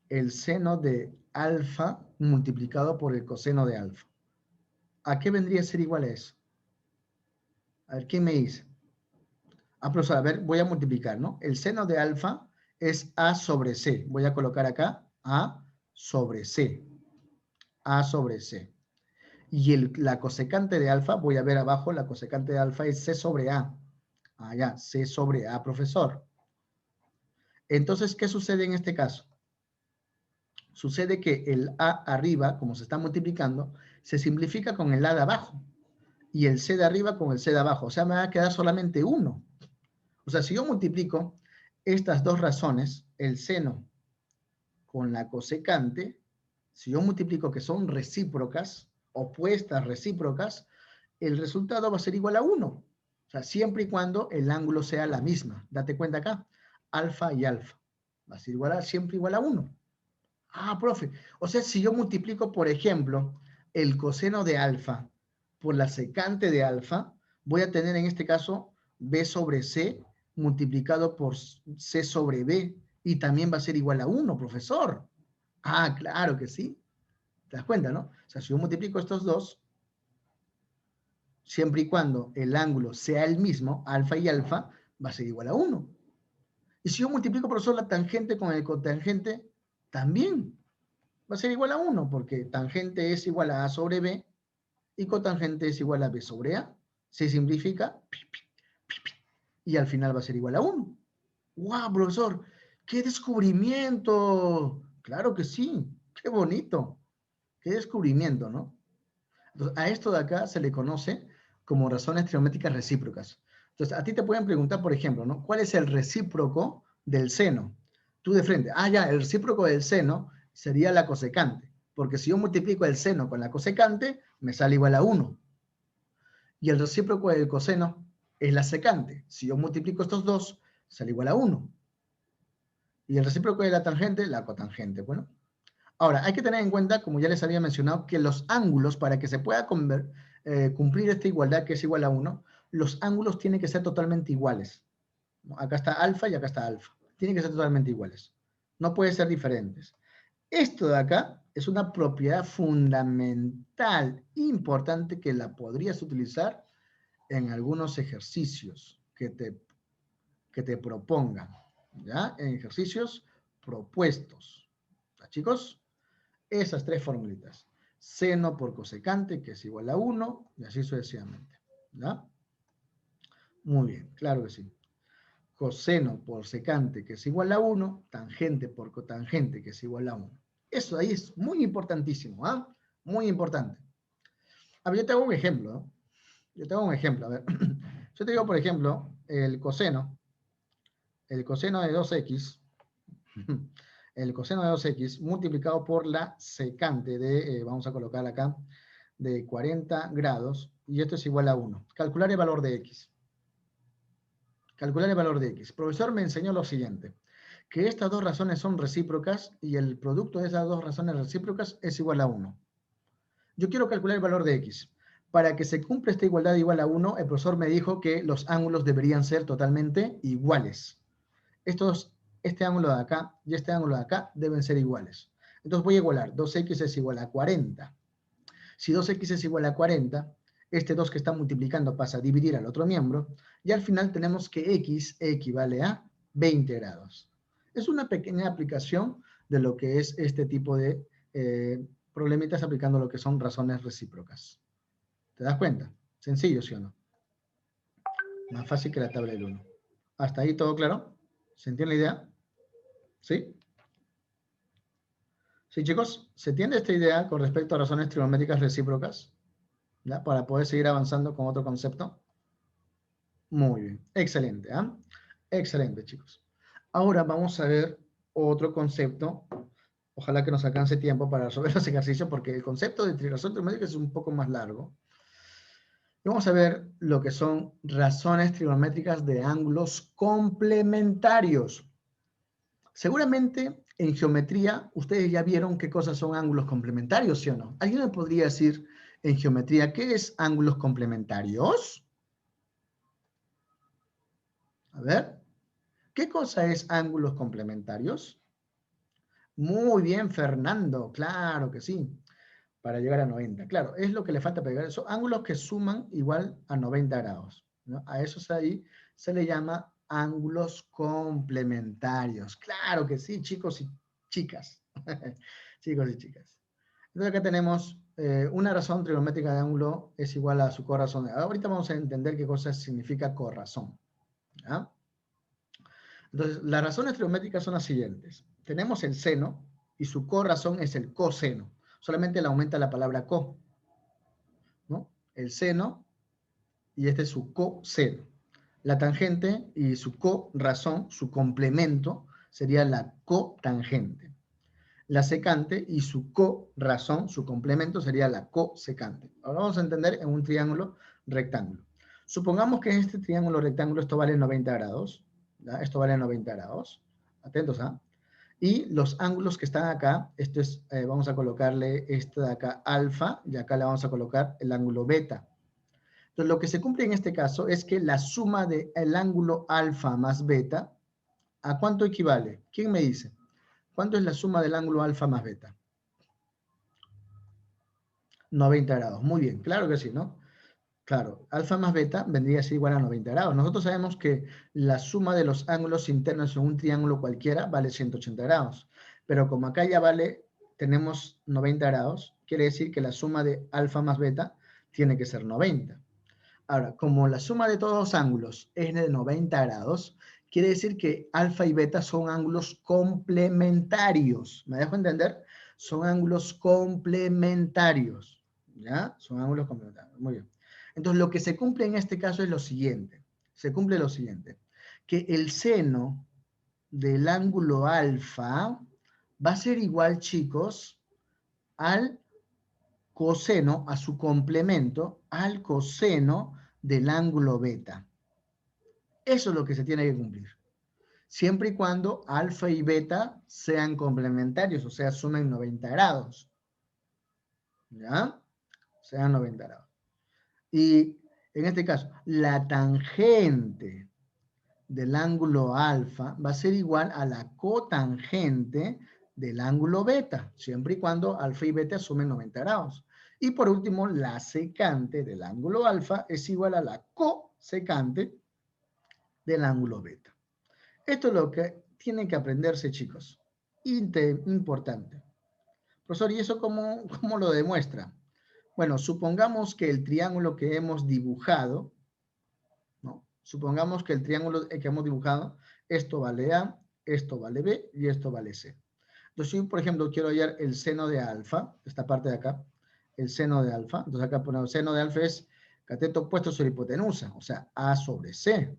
S1: el seno de alfa multiplicado por el coseno de alfa? ¿A qué vendría a ser igual a eso? A ver, ¿quién me dice? Ah, profesor, a ver, voy a multiplicar, ¿no? El seno de alfa es A sobre C. Voy a colocar acá A sobre C. A sobre C. Y la cosecante de alfa, voy a ver abajo, la cosecante de alfa es C sobre A. Ah, ya, C sobre A, profesor. Entonces, ¿qué sucede en este caso? Sucede que el A arriba, como se está multiplicando, se simplifica con el A de abajo. Y el C de arriba con el C de abajo. O sea, me va a quedar solamente uno. O sea, si yo multiplico estas dos razones, el seno con la cosecante, si yo multiplico que son recíprocas, opuestas recíprocas, el resultado va a ser igual a 1. O sea, siempre y cuando el ángulo sea la misma. Date cuenta acá, alfa y alfa. Va a ser siempre igual a 1. Ah, profe. O sea, si yo multiplico, por ejemplo, el coseno de alfa por la secante de alfa, voy a tener en este caso b sobre c multiplicado por c sobre b y también va a ser igual a 1, profesor. Ah, claro que sí. ¿Te das cuenta, no? O sea, si yo multiplico estos dos, siempre y cuando el ángulo sea el mismo, alfa y alfa, va a ser igual a 1. Y si yo multiplico, profesor, la tangente con el cotangente, también va a ser igual a 1, porque tangente es igual a sobre b y cotangente es igual a b sobre a. Se simplifica y al final va a ser igual a 1. ¡Wow, profesor! ¡Qué descubrimiento! Claro que sí, qué bonito. Qué descubrimiento, ¿no? Entonces, a esto de acá se le conoce como razones trigonométricas recíprocas. Entonces, a ti te pueden preguntar, por ejemplo, ¿no? ¿Cuál es el recíproco del seno? Tú de frente, ya, el recíproco del seno sería la cosecante, porque si yo multiplico el seno con la cosecante, me sale igual a 1. Y el recíproco del coseno es la secante. Si yo multiplico estos dos, sale igual a 1. Y el recíproco de la tangente, la cotangente. Bueno, ahora, hay que tener en cuenta, como ya les había mencionado, que los ángulos, para que se pueda cumplir esta igualdad que es igual a 1, los ángulos tienen que ser totalmente iguales. Acá está alfa y acá está alfa. Tienen que ser totalmente iguales. No pueden ser diferentes. Esto de acá es una propiedad fundamental, importante, que la podrías utilizar en algunos ejercicios que te propongan. ¿Ya? En ejercicios propuestos. ¿Ya, chicos? Esas tres formulitas. Seno por cosecante, que es igual a 1, y así sucesivamente. ¿Ya? Muy bien, claro que sí. Coseno por secante, que es igual a 1, tangente por cotangente, que es igual a 1. Eso ahí es muy importantísimo, ¿ah? Muy importante. A ver, yo te hago un ejemplo, ¿no? Yo te hago un ejemplo, a ver. Yo te digo, por ejemplo, el coseno de 2x, el coseno de 2x multiplicado por la secante de, vamos a colocar acá, de 40 grados, y esto es igual a 1. Calcular el valor de x. Calcular el valor de x. El profesor me enseñó lo siguiente, que estas dos razones son recíprocas y el producto de esas dos razones recíprocas es igual a 1. Yo quiero calcular el valor de x. Para que se cumpla esta igualdad igual a 1, el profesor me dijo que los ángulos deberían ser totalmente iguales. Este ángulo de acá y este ángulo de acá deben ser iguales. Entonces voy a igualar. 2x es igual a 40. Si 2x es igual a 40, este 2 que está multiplicando pasa a dividir al otro miembro, y al final tenemos que x equivale a 20 grados. Es una pequeña aplicación de lo que es este tipo de problemitas aplicando lo que son razones recíprocas. ¿Te das cuenta? Sencillo, ¿sí o no? Más fácil que la tabla del 1. ¿Hasta ahí todo claro? ¿Se entiende la idea? ¿Sí? ¿Sí, chicos? ¿Se entiende esta idea con respecto a razones trigonométricas recíprocas? ¿Ya? Para poder seguir avanzando con otro concepto. Muy bien, excelente, ¿ah? Excelente, chicos. Ahora vamos a ver otro concepto. Ojalá que nos alcance tiempo para resolver los ejercicios, porque el concepto de razón trigonométrica es un poco más largo. Y vamos a ver lo que son razones trigonométricas de ángulos complementarios. Seguramente en geometría ustedes ya vieron qué cosas son ángulos complementarios, ¿sí o no? ¿Alguien me podría decir en geometría qué es ángulos complementarios? A ver, ¿qué cosa es ángulos complementarios? Muy bien, Fernando, claro que sí, para llegar a 90. Claro, es lo que le falta pegar. Son ángulos que suman igual a 90 grados, ¿no? A esos ahí se le llama ángulos complementarios. Claro que sí, chicos y chicas. Chicos y chicas. Entonces acá tenemos una razón trigonométrica de ángulo es igual a su corrazón. Ahorita vamos a entender qué cosa significa corrazón. ¿Ya? Entonces, las razones trigonométricas son las siguientes. Tenemos el seno y su corrazón es el coseno. Solamente le aumenta la palabra co, ¿no? El seno y este es su coseno. La tangente y su corrazón, su complemento, sería la cotangente. La secante y su co-razón, su complemento, sería la cosecante. Ahora vamos a entender en un triángulo rectángulo. Supongamos que en este triángulo rectángulo esto vale 90 grados. ¿Ya? Esto vale 90 grados. Atentos, ¿ah? Y los ángulos que están acá, esto es, vamos a colocarle este de acá alfa, y acá le vamos a colocar el ángulo beta. Entonces, lo que se cumple en este caso es que la suma del ángulo alfa más beta, ¿a cuánto equivale? ¿Quién me dice? ¿Cuánto es la suma del ángulo alfa más beta? 90 grados. Muy bien, claro que sí, ¿no? Claro, alfa más beta vendría a ser igual a 90 grados. Nosotros sabemos que la suma de los ángulos internos en un triángulo cualquiera vale 180 grados. Pero como acá ya vale, tenemos 90 grados, quiere decir que la suma de alfa más beta tiene que ser 90. Ahora, como la suma de todos los ángulos es de 90 grados, quiere decir que alfa y beta son ángulos complementarios. ¿Me dejo entender? Son ángulos complementarios. ¿Ya? Son ángulos complementarios. Muy bien. Entonces, lo que se cumple en este caso es lo siguiente. Se cumple lo siguiente. Que el seno del ángulo alfa va a ser igual, chicos, al coseno, a su complemento, al coseno del ángulo beta. Eso es lo que se tiene que cumplir. Siempre y cuando alfa y beta sean complementarios, o sea, sumen 90 grados. ¿Ya? Sean 90 grados. Y en este caso, la tangente del ángulo alfa va a ser igual a la cotangente del ángulo beta, siempre y cuando alfa y beta sumen 90 grados. Y por último, la secante del ángulo alfa es igual a la cosecante del ángulo beta. Esto es lo que tienen que aprenderse, chicos. Importante. Profesor, ¿y eso cómo lo demuestra? Bueno, supongamos que el triángulo que hemos dibujado, ¿no? Supongamos que el triángulo que hemos dibujado, esto vale A, esto vale B y esto vale C. Entonces, si por ejemplo quiero hallar el seno de alfa, esta parte de acá, el seno de alfa, entonces acá ponemos seno de alfa es cateto opuesto sobre hipotenusa, o sea, A sobre C.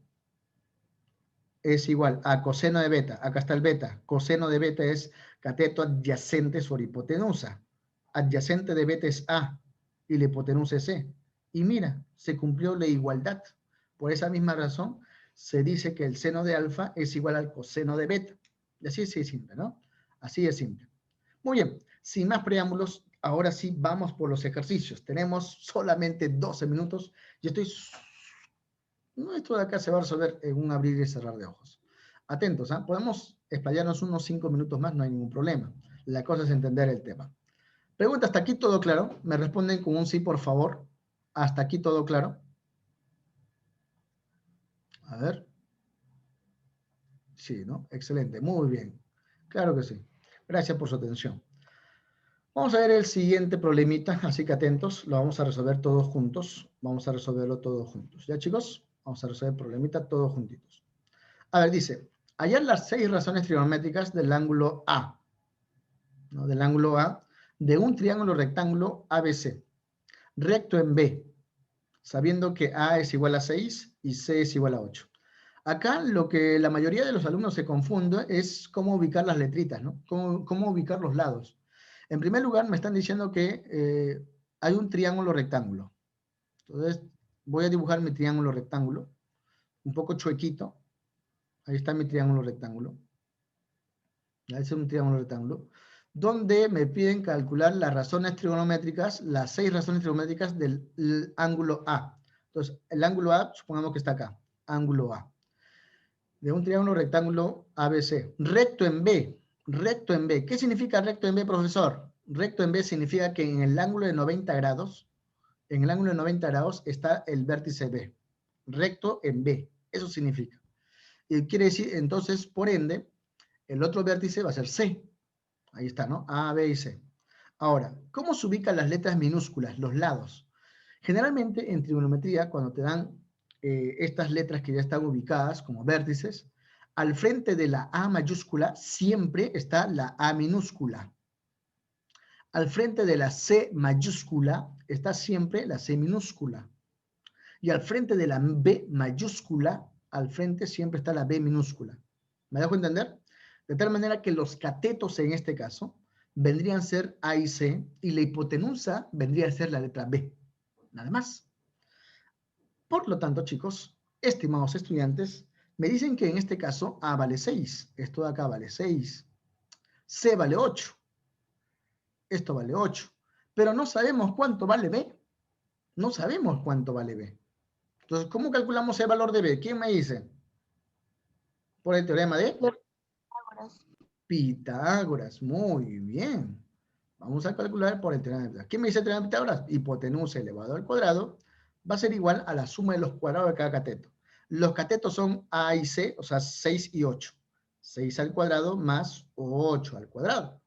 S1: Es igual a coseno de beta, acá está el beta, coseno de beta es cateto adyacente sobre hipotenusa. Adyacente de beta es A y la hipotenusa es C. Y mira, se cumplió la igualdad. Por esa misma razón, se dice que el seno de alfa es igual al coseno de beta. Y así es simple, ¿no? Así es simple. Muy bien, sin más preámbulos, ahora sí vamos por los ejercicios. Tenemos solamente 12 minutos y esto de acá se va a resolver en un abrir y cerrar de ojos. Atentos, ¿eh? Podemos explayarnos unos 5 minutos más, no hay ningún problema. La cosa es entender el tema. Pregunta, ¿hasta aquí todo claro? Me responden con un sí, por favor. ¿Hasta aquí todo claro? A ver. Sí, ¿no? Excelente, muy bien. Claro que sí. Gracias por su atención. Vamos a ver el siguiente problemita, así que atentos, lo vamos a resolver todos juntos. Vamos a resolverlo todos juntos. ¿Ya, chicos? Vamos a resolver el problemita todos juntitos. A ver, dice, hallar las 6 razones trigonométricas del ángulo A, ¿no? Del ángulo A, de un triángulo rectángulo ABC, recto en B, sabiendo que A es igual a 6 y C es igual a 8. Acá lo que la mayoría de los alumnos se confunde es cómo ubicar las letritas, ¿no? Cómo ubicar los lados. En primer lugar, me están diciendo que hay un triángulo rectángulo. Entonces, voy a dibujar mi triángulo rectángulo, un poco chuequito. Ahí está mi triángulo rectángulo. Ese es un triángulo rectángulo. Donde me piden calcular las razones trigonométricas, las 6 razones trigonométricas del ángulo A. Entonces, el ángulo A, supongamos que está acá. Ángulo A. De un triángulo rectángulo ABC. Recto en B. Recto en B. ¿Qué significa recto en B, profesor? Recto en B significa que en el ángulo de 90 grados, está el vértice B. Recto en B. Eso significa. Y quiere decir, entonces, por ende, el otro vértice va a ser C. Ahí está, ¿no? A, B y C. Ahora, ¿cómo se ubican las letras minúsculas, los lados? Generalmente, en trigonometría, cuando te dan estas letras que ya están ubicadas como vértices, al frente de la A mayúscula siempre está la A minúscula. Al frente de la C mayúscula está siempre la C minúscula. Y al frente de la B mayúscula, al frente siempre está la B minúscula. ¿Me dejo entender? De tal manera que los catetos en este caso vendrían a ser A y C, y la hipotenusa vendría a ser la letra B. Nada más. Por lo tanto, chicos, estimados estudiantes, me dicen que en este caso A vale 6. Esto de acá vale 6. C vale 8. Esto vale 8. Pero no sabemos cuánto vale B. No sabemos cuánto vale B. Entonces, ¿cómo calculamos el valor de B? ¿Quién me dice? Por el teorema de Pitágoras. Muy bien. Vamos a calcular por el teorema de Pitágoras. ¿Quién me dice el teorema de Pitágoras? Hipotenusa elevado al cuadrado va a ser igual a la suma de los cuadrados de cada cateto. Los catetos son A y C, o sea, 6 y 8. 6 al cuadrado más 8 al cuadrado.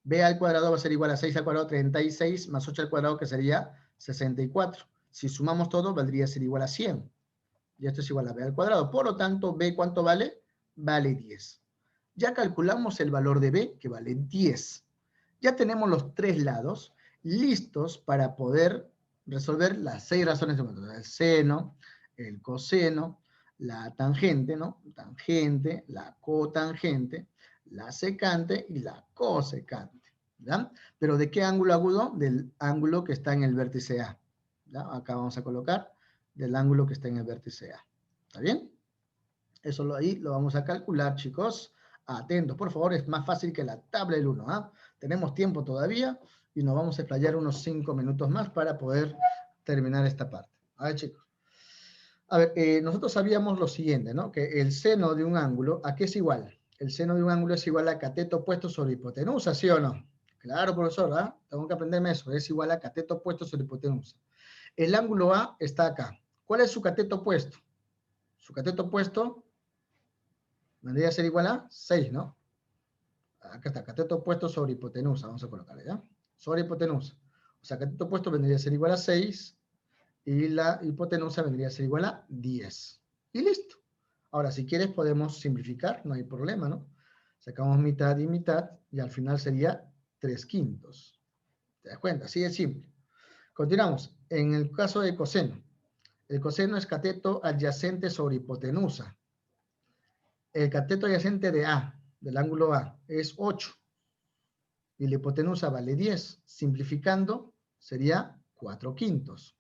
S1: B al cuadrado va a ser igual a 6 al cuadrado, 36, más 8 al cuadrado, que sería 64. Si sumamos todo, valdría ser igual a 100. Y esto es igual a B al cuadrado. Por lo tanto, B, ¿cuánto vale? Vale 10. Ya calculamos el valor de B, que vale 10. Ya tenemos los tres lados listos para poder resolver las 6 razones trigonométricas. El seno, el coseno, la tangente, ¿no? Tangente, la cotangente, la secante y la cosecante. ¿Ya? Pero ¿de qué ángulo agudo? Del ángulo que está en el vértice A. ¿Ya? Acá vamos a colocar del ángulo que está en el vértice A. ¿Está bien? Eso ahí lo vamos a calcular, chicos. Atentos, por favor, es más fácil que la tabla del 1. ¿Ah? Tenemos tiempo todavía y nos vamos a explayar unos 5 minutos más para poder terminar esta parte. A ver, chicos. A ver, nosotros sabíamos lo siguiente, ¿no? Que el seno de un ángulo, ¿a qué es igual? El seno de un ángulo es igual a cateto opuesto sobre hipotenusa, ¿sí o no? Claro, profesor, ¿ah? Tengo que aprenderme eso. Es igual a cateto opuesto sobre hipotenusa. El ángulo A está acá. ¿Cuál es su cateto opuesto? Su cateto opuesto vendría a ser igual a 6, ¿no? Acá está, cateto opuesto sobre hipotenusa. Vamos a colocarle, ¿ya? Sobre hipotenusa. O sea, cateto opuesto vendría a ser igual a 6 y la hipotenusa vendría a ser igual a 10. Y listo. Ahora, si quieres podemos simplificar, no hay problema, ¿no? Sacamos mitad y mitad y al final sería 3/5. ¿Te das cuenta? Así de simple. Continuamos. En el caso de coseno. El coseno es cateto adyacente sobre hipotenusa. El cateto adyacente de A, del ángulo A, es 8. Y la hipotenusa vale 10. Simplificando, sería 4/5.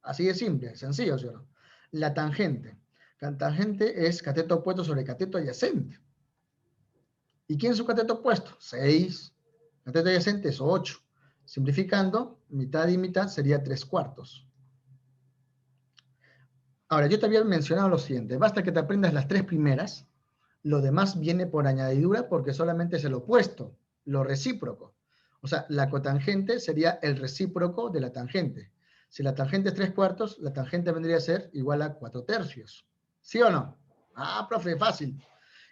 S1: Así de simple, sencillo, ¿sí o no? La tangente. La tangente es cateto opuesto sobre cateto adyacente. ¿Y quién es su cateto opuesto? 6. Cateto adyacente es 8. Simplificando, mitad y mitad sería 3/4. Ahora, yo te había mencionado lo siguiente. Basta que te aprendas las 3 primeras. Lo demás viene por añadidura porque solamente es el opuesto, lo recíproco. O sea, la cotangente sería el recíproco de la tangente. Si la tangente es 3/4, la tangente vendría a ser igual a 4/3. ¿Sí o no? Ah, profe, fácil.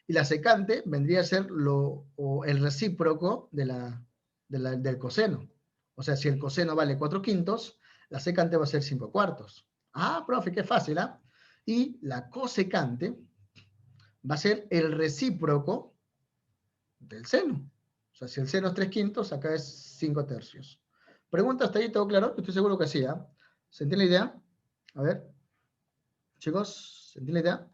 S1: Y la secante vendría a ser el recíproco del coseno. O sea, si el coseno vale 4/5, la secante va a ser 5/4. Ah, profe, qué fácil, ¿ah? Y la cosecante va a ser el recíproco del seno. O sea, si el seno es 3/5, acá es 5/3. ¿Pregunta hasta ahí? ¿Todo claro? Estoy seguro que sí, ¿eh? ¿Se entiende la idea? A ver, chicos, ¿se entiende la idea?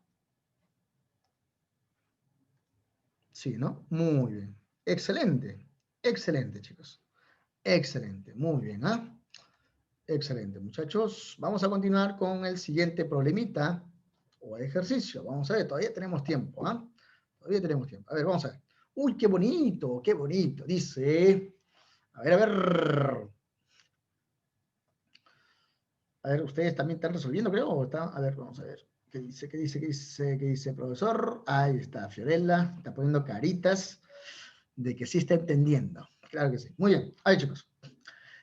S1: Sí, ¿no? Muy bien. Excelente. Excelente, chicos. Excelente. Muy bien, ¿ah? Excelente, muchachos. Vamos a continuar con el siguiente problemita o ejercicio. Vamos a ver, todavía tenemos tiempo, ¿ah? Todavía tenemos tiempo. A ver, vamos a ver. Uy, qué bonito, qué bonito. Dice, a ver, a ver. A ver, ustedes también están resolviendo, creo. ¿O está? A ver, vamos a ver. ¿Qué dice? ¿Qué dice? ¿Qué dice? ¿Qué dice, profesor? Ahí está, Fiorella. Está poniendo caritas de que sí está entendiendo. Claro que sí. Muy bien. A ver, chicos.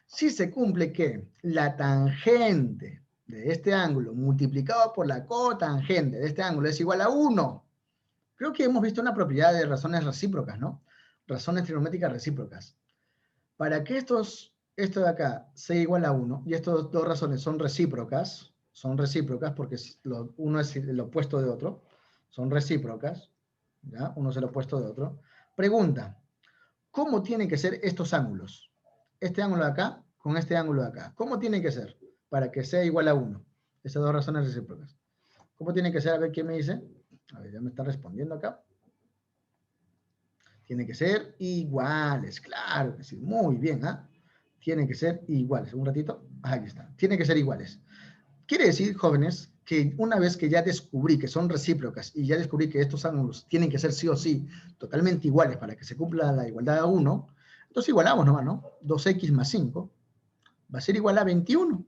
S1: Si se cumple que la tangente de este ángulo multiplicado por la cotangente de este ángulo es igual a 1. Creo que hemos visto una propiedad de razones recíprocas, ¿no? Razones trigonométricas recíprocas. Para que esto de acá sea igual a 1, y estas dos razones son recíprocas porque uno es el opuesto de otro, son recíprocas, ¿ya? Uno es el opuesto de otro. Pregunta, ¿cómo tienen que ser estos ángulos? Este ángulo de acá con este ángulo de acá. ¿Cómo tienen que ser? Para que sea igual a 1. Esas dos razones recíprocas. ¿Cómo tienen que ser? A ver, ¿quién me dice? A ver, ya me está respondiendo acá. Tiene que ser iguales, claro que sí, muy bien, ¿ah? Tienen que ser iguales. Un ratito, aquí está. Tienen que ser iguales. Quiere decir, jóvenes, que una vez que ya descubrí que son recíprocas y ya descubrí que estos ángulos tienen que ser sí o sí totalmente iguales para que se cumpla la igualdad a 1, entonces igualamos nomás, ¿no? 2x más 5 va a ser igual a 21.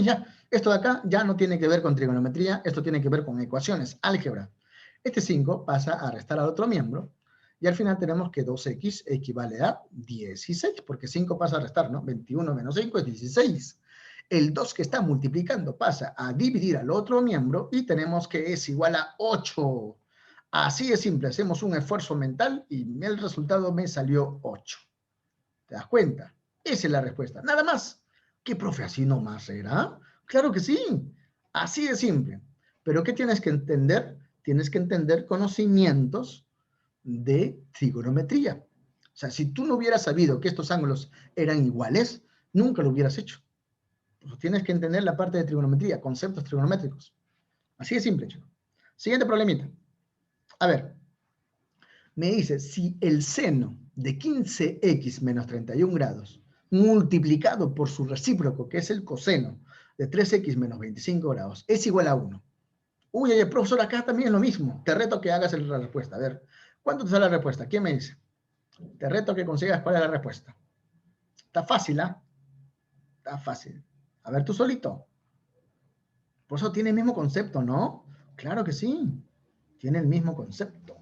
S1: Ya. Esto de acá ya no tiene que ver con trigonometría, esto tiene que ver con ecuaciones, álgebra. Este 5 pasa a restar al otro miembro y al final tenemos que 2x equivale a 16, porque 5 pasa a restar, ¿no? 21 menos 5 es 16. El 2 que está multiplicando pasa a dividir al otro miembro y tenemos que es igual a 8. Así de simple, hacemos un esfuerzo mental y el resultado me salió 8. ¿Te das cuenta? Esa es la respuesta. Nada más. ¿Qué profe así nomás era? Claro que sí. Así de simple. Pero ¿qué tienes que entender? Tienes que entender conocimientos de trigonometría. O sea, si tú no hubieras sabido que estos ángulos eran iguales, nunca lo hubieras hecho. Pues tienes que entender la parte de trigonometría, conceptos trigonométricos. Así de simple, chico. Siguiente problemita. A ver, me dice, si el seno de 15x menos 31 grados multiplicado por su recíproco, que es el coseno de 3x menos 25 grados, es igual a 1. Uy, oye, profesor, acá también es lo mismo. Te reto que hagas la respuesta. A ver, ¿cuánto te sale la respuesta? ¿Quién me dice? Te reto que consigas cuál es la respuesta. Está fácil, ¿ah? Está fácil. A ver, tú solito. Por eso tiene el mismo concepto, ¿no? Claro que sí. Tiene el mismo concepto.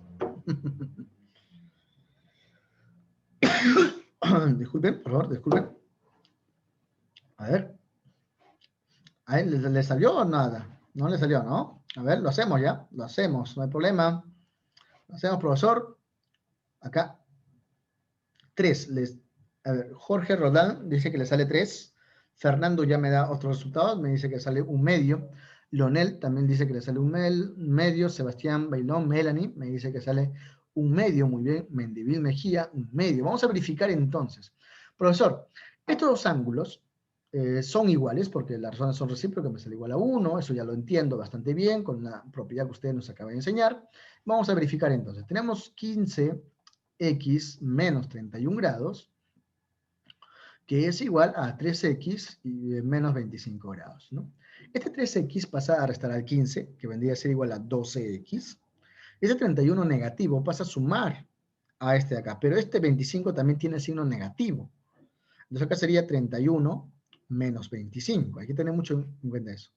S1: Disculpen, por favor, disculpen. A ver. ¿A él le salió o nada? No le salió, ¿no? A ver, lo hacemos ya. Lo hacemos, no hay problema. Lo hacemos, profesor. Acá. 3. A ver, Jorge Rodán dice que le sale 3. Fernando ya me da otros resultados. Me dice que sale un medio. Leonel también dice que le sale un medio. Sebastián Bailón, Melanie, me dice que sale un medio. Muy bien. Mendivil Mejía, un medio. Vamos a verificar entonces. Profesor, estos dos ángulos son iguales porque las razones son recíprocas, me sale igual a 1, eso ya lo entiendo bastante bien con la propiedad que usted nos acaba de enseñar. Vamos a verificar entonces. Tenemos 15x menos 31 grados, que es igual a 3x y menos 25 grados, ¿no? Este 3x pasa a restar al 15, que vendría a ser igual a 12x. Este 31 negativo pasa a sumar a este de acá, pero este 25 también tiene signo negativo. Entonces acá sería 31 menos 25. Hay que tener mucho en cuenta eso.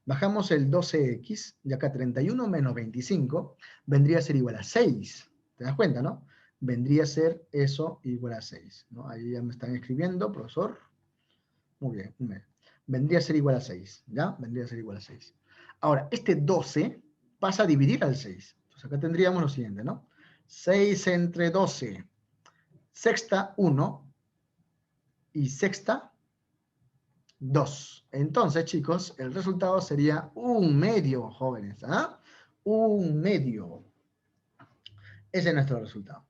S1: Bajamos el 12x y acá 31 menos 25 vendría a ser igual a 6. ¿Te das cuenta, no? Vendría a ser eso igual a 6, ¿no? Ahí ya me están escribiendo, profesor. Muy bien, muy bien. Vendría a ser igual a 6, ¿ya? Vendría a ser igual a 6. Ahora, este 12 pasa a dividir al 6. Entonces acá tendríamos lo siguiente, ¿no? 6 entre 12. Sexta, 1. Y sexta, 2. Entonces, chicos, el resultado sería un medio, jóvenes. ¿Ah? Un medio. Ese es nuestro resultado.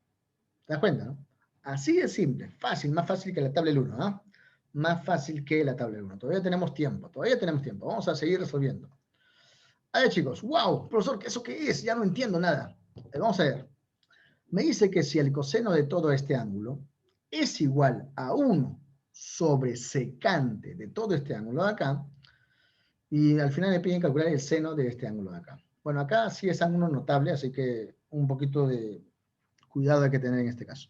S1: ¿Te das cuenta, no? Así de simple, fácil, más fácil que la tabla del 1. ¿Ah? Más fácil que la tabla del 1. Todavía tenemos tiempo, todavía tenemos tiempo. Vamos a seguir resolviendo. A ver, chicos, wow, profesor, ¿eso qué es? Ya no entiendo nada. Vamos a ver. Me dice que si el coseno de todo este ángulo es igual a 1 sobre secante de todo este ángulo de acá, y al final me piden calcular el seno de este ángulo de acá. Bueno, acá sí es ángulo notable, así que un poquito de cuidado hay que tener en este caso.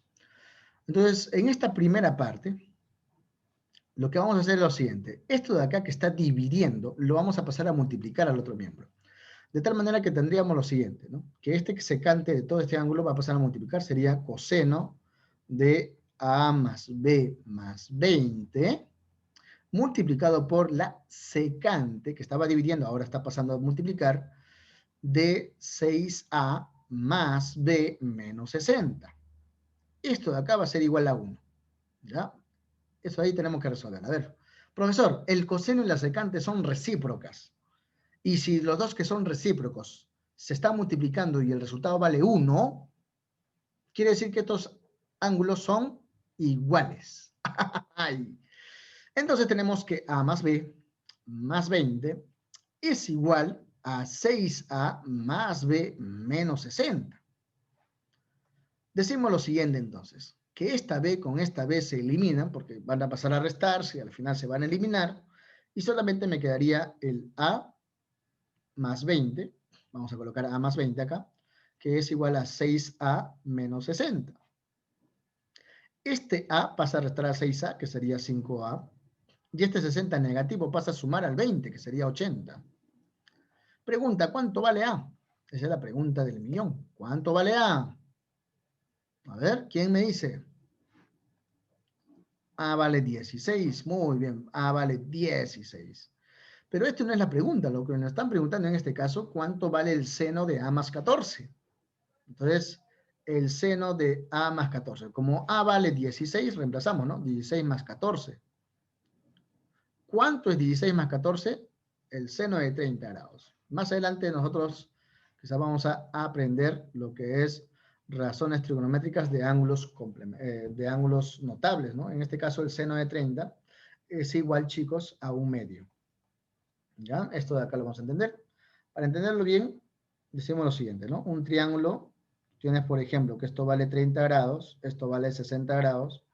S1: Entonces, en esta primera parte, lo que vamos a hacer es lo siguiente. Esto de acá que está dividiendo, lo vamos a pasar a multiplicar al otro miembro. De tal manera que tendríamos lo siguiente, ¿no? Que este secante de todo este ángulo va a pasar a multiplicar, sería coseno de A más B más 20, multiplicado por la secante, que estaba dividiendo, ahora está pasando a multiplicar, de 6A más B menos 60. Esto de acá va a ser igual a 1, ¿ya? Eso ahí tenemos que resolver. A ver, profesor, el coseno y la secante son recíprocas. Y si los dos que son recíprocos se están multiplicando y el resultado vale 1, quiere decir que estos ángulos son iguales. Entonces tenemos que A más B más 20 es igual a 6A más B menos 60. Decimos lo siguiente entonces, que esta B con esta B se eliminan, porque van a pasar a restarse y al final se van a eliminar, y solamente me quedaría el A más 20, vamos a colocar A más 20 acá, que es igual a 6A menos 60. Este A pasa a restar a 6A, que sería 5A, y este 60 negativo pasa a sumar al 20, que sería 80. Pregunta, ¿cuánto vale A? Esa es la pregunta del millón. ¿Cuánto vale A? A ver, ¿quién me dice? A vale 16. Muy bien, A vale 16. Pero esta no es la pregunta. Lo que nos están preguntando en este caso, ¿cuánto vale el seno de A más 14? Entonces, el seno de A más 14. Como A vale 16, reemplazamos, ¿no? 16 más 14. ¿Cuánto es 16 más 14? El seno de 30 grados. Más adelante nosotros quizás vamos a aprender lo que es razones trigonométricas de ángulos notables, ¿no? En este caso el seno de 30 es igual, chicos, a 1/2. ¿Ya? Esto de acá lo vamos a entender. Para entenderlo bien, decimos lo siguiente, ¿no? Un triángulo, tienes por ejemplo que esto vale 30 grados, esto vale 60 grados,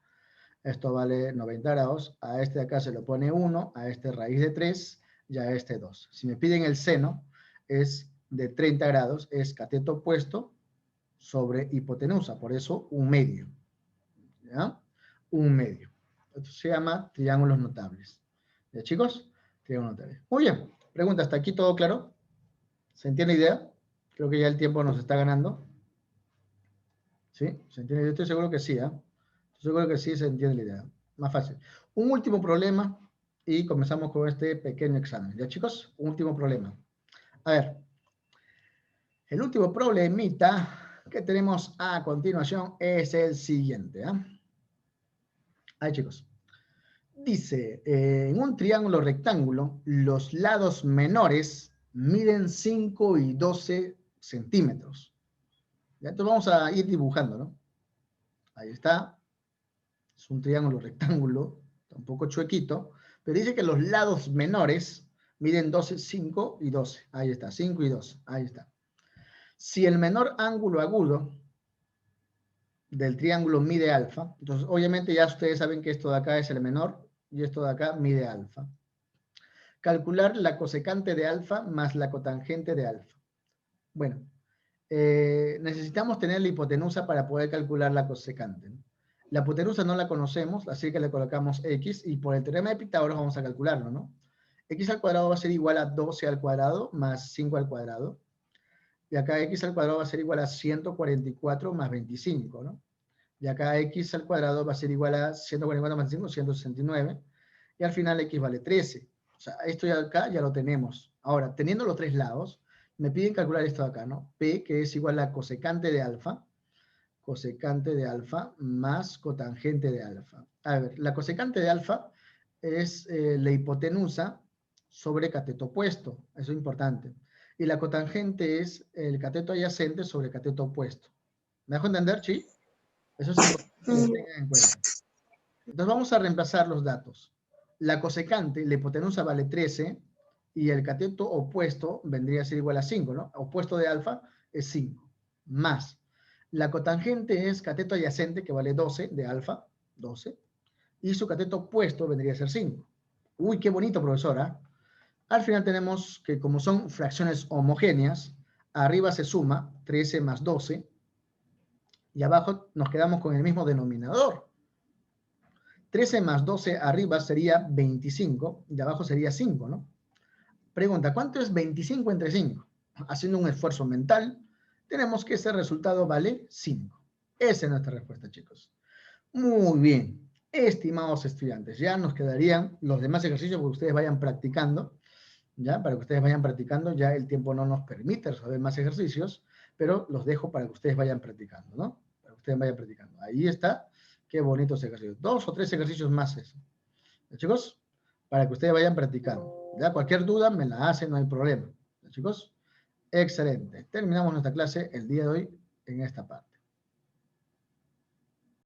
S1: esto vale 90 grados, a este de acá se le pone 1, a este raíz de 3 y a este 2. Si me piden el seno, es de 30 grados, es cateto opuesto sobre hipotenusa, por eso 1/2. ¿Ya? 1/2. Esto se llama triángulos notables. ¿Ya, chicos? Triángulos notables. Muy bien. Pregunta, ¿hasta aquí todo claro? ¿Se entiende la idea? Creo que ya el tiempo nos está ganando. ¿Sí? ¿Se entiende? Yo estoy seguro que sí, ¿eh? Estoy seguro que sí se entiende la idea. Más fácil. Un último problema y comenzamos con este pequeño examen. ¿Ya, chicos? Un último problema. A ver. El último problemita que tenemos a continuación es el siguiente. Ahí, chicos. Dice, en un triángulo rectángulo, los lados menores miden 5 y 12 centímetros. Ya, entonces vamos a ir dibujando, ¿no? Ahí está. Es un triángulo rectángulo, está un poco chuequito, pero dice que los lados menores miden 12, 5 y 12. Ahí está, 5 y 12. Ahí está. Si el menor ángulo agudo del triángulo mide alfa, entonces obviamente ya ustedes saben que esto de acá es el menor y esto de acá mide alfa. Calcular la cosecante de alfa más la cotangente de alfa. Bueno, necesitamos tener la hipotenusa para poder calcular la cosecante, ¿no? La hipotenusa no la conocemos, así que le colocamos x y por el teorema de Pitágoras vamos a calcularlo, ¿no? X al cuadrado va a ser igual a 12 al cuadrado más 5 al cuadrado. Y acá x al cuadrado va a ser igual a 144 más 25, ¿no? Y acá x al cuadrado va a ser igual a 144 más 5, 169. Y al final x vale 13. O sea, esto ya acá ya lo tenemos. Ahora, teniendo los tres lados, me piden calcular esto de acá, ¿no? P, que es igual a cosecante de alfa más cotangente de alfa. A ver, la cosecante de alfa es la hipotenusa sobre cateto opuesto. Eso es importante. Y la cotangente es el cateto adyacente sobre cateto opuesto. ¿Me dejo entender, sí? Eso es importante que lo tengan en cuenta. Entonces vamos a reemplazar los datos. La cosecante, la hipotenusa vale 13 y el cateto opuesto vendría a ser igual a 5, ¿no? Opuesto de alfa es 5, más. La cotangente es cateto adyacente, que vale 12 de alfa, 12, y su cateto opuesto vendría a ser 5. Uy, qué bonito, profesora. Al final tenemos que como son fracciones homogéneas, arriba se suma 13 más 12, y abajo nos quedamos con el mismo denominador. 13 más 12 arriba sería 25, y abajo sería 5, ¿no? Pregunta, ¿cuánto es 25 entre 5? Haciendo un esfuerzo mental, tenemos que ese resultado vale 5. Esa es nuestra respuesta, chicos. Muy bien. Estimados estudiantes, ya nos quedarían los demás ejercicios para que ustedes vayan practicando. ¿Ya? Para que ustedes vayan practicando, ya el tiempo no nos permite resolver más ejercicios, pero los dejo para que ustedes vayan practicando, ¿no? Para que ustedes vayan practicando. Ahí está. Qué bonitos ejercicios. 2 o 3 ejercicios más eso. ¿Ya, chicos? Para que ustedes vayan practicando. ¿Ya? Cualquier duda me la hacen, no hay problema. ¿Ya, chicos? Excelente. Terminamos nuestra clase el día de hoy en esta parte.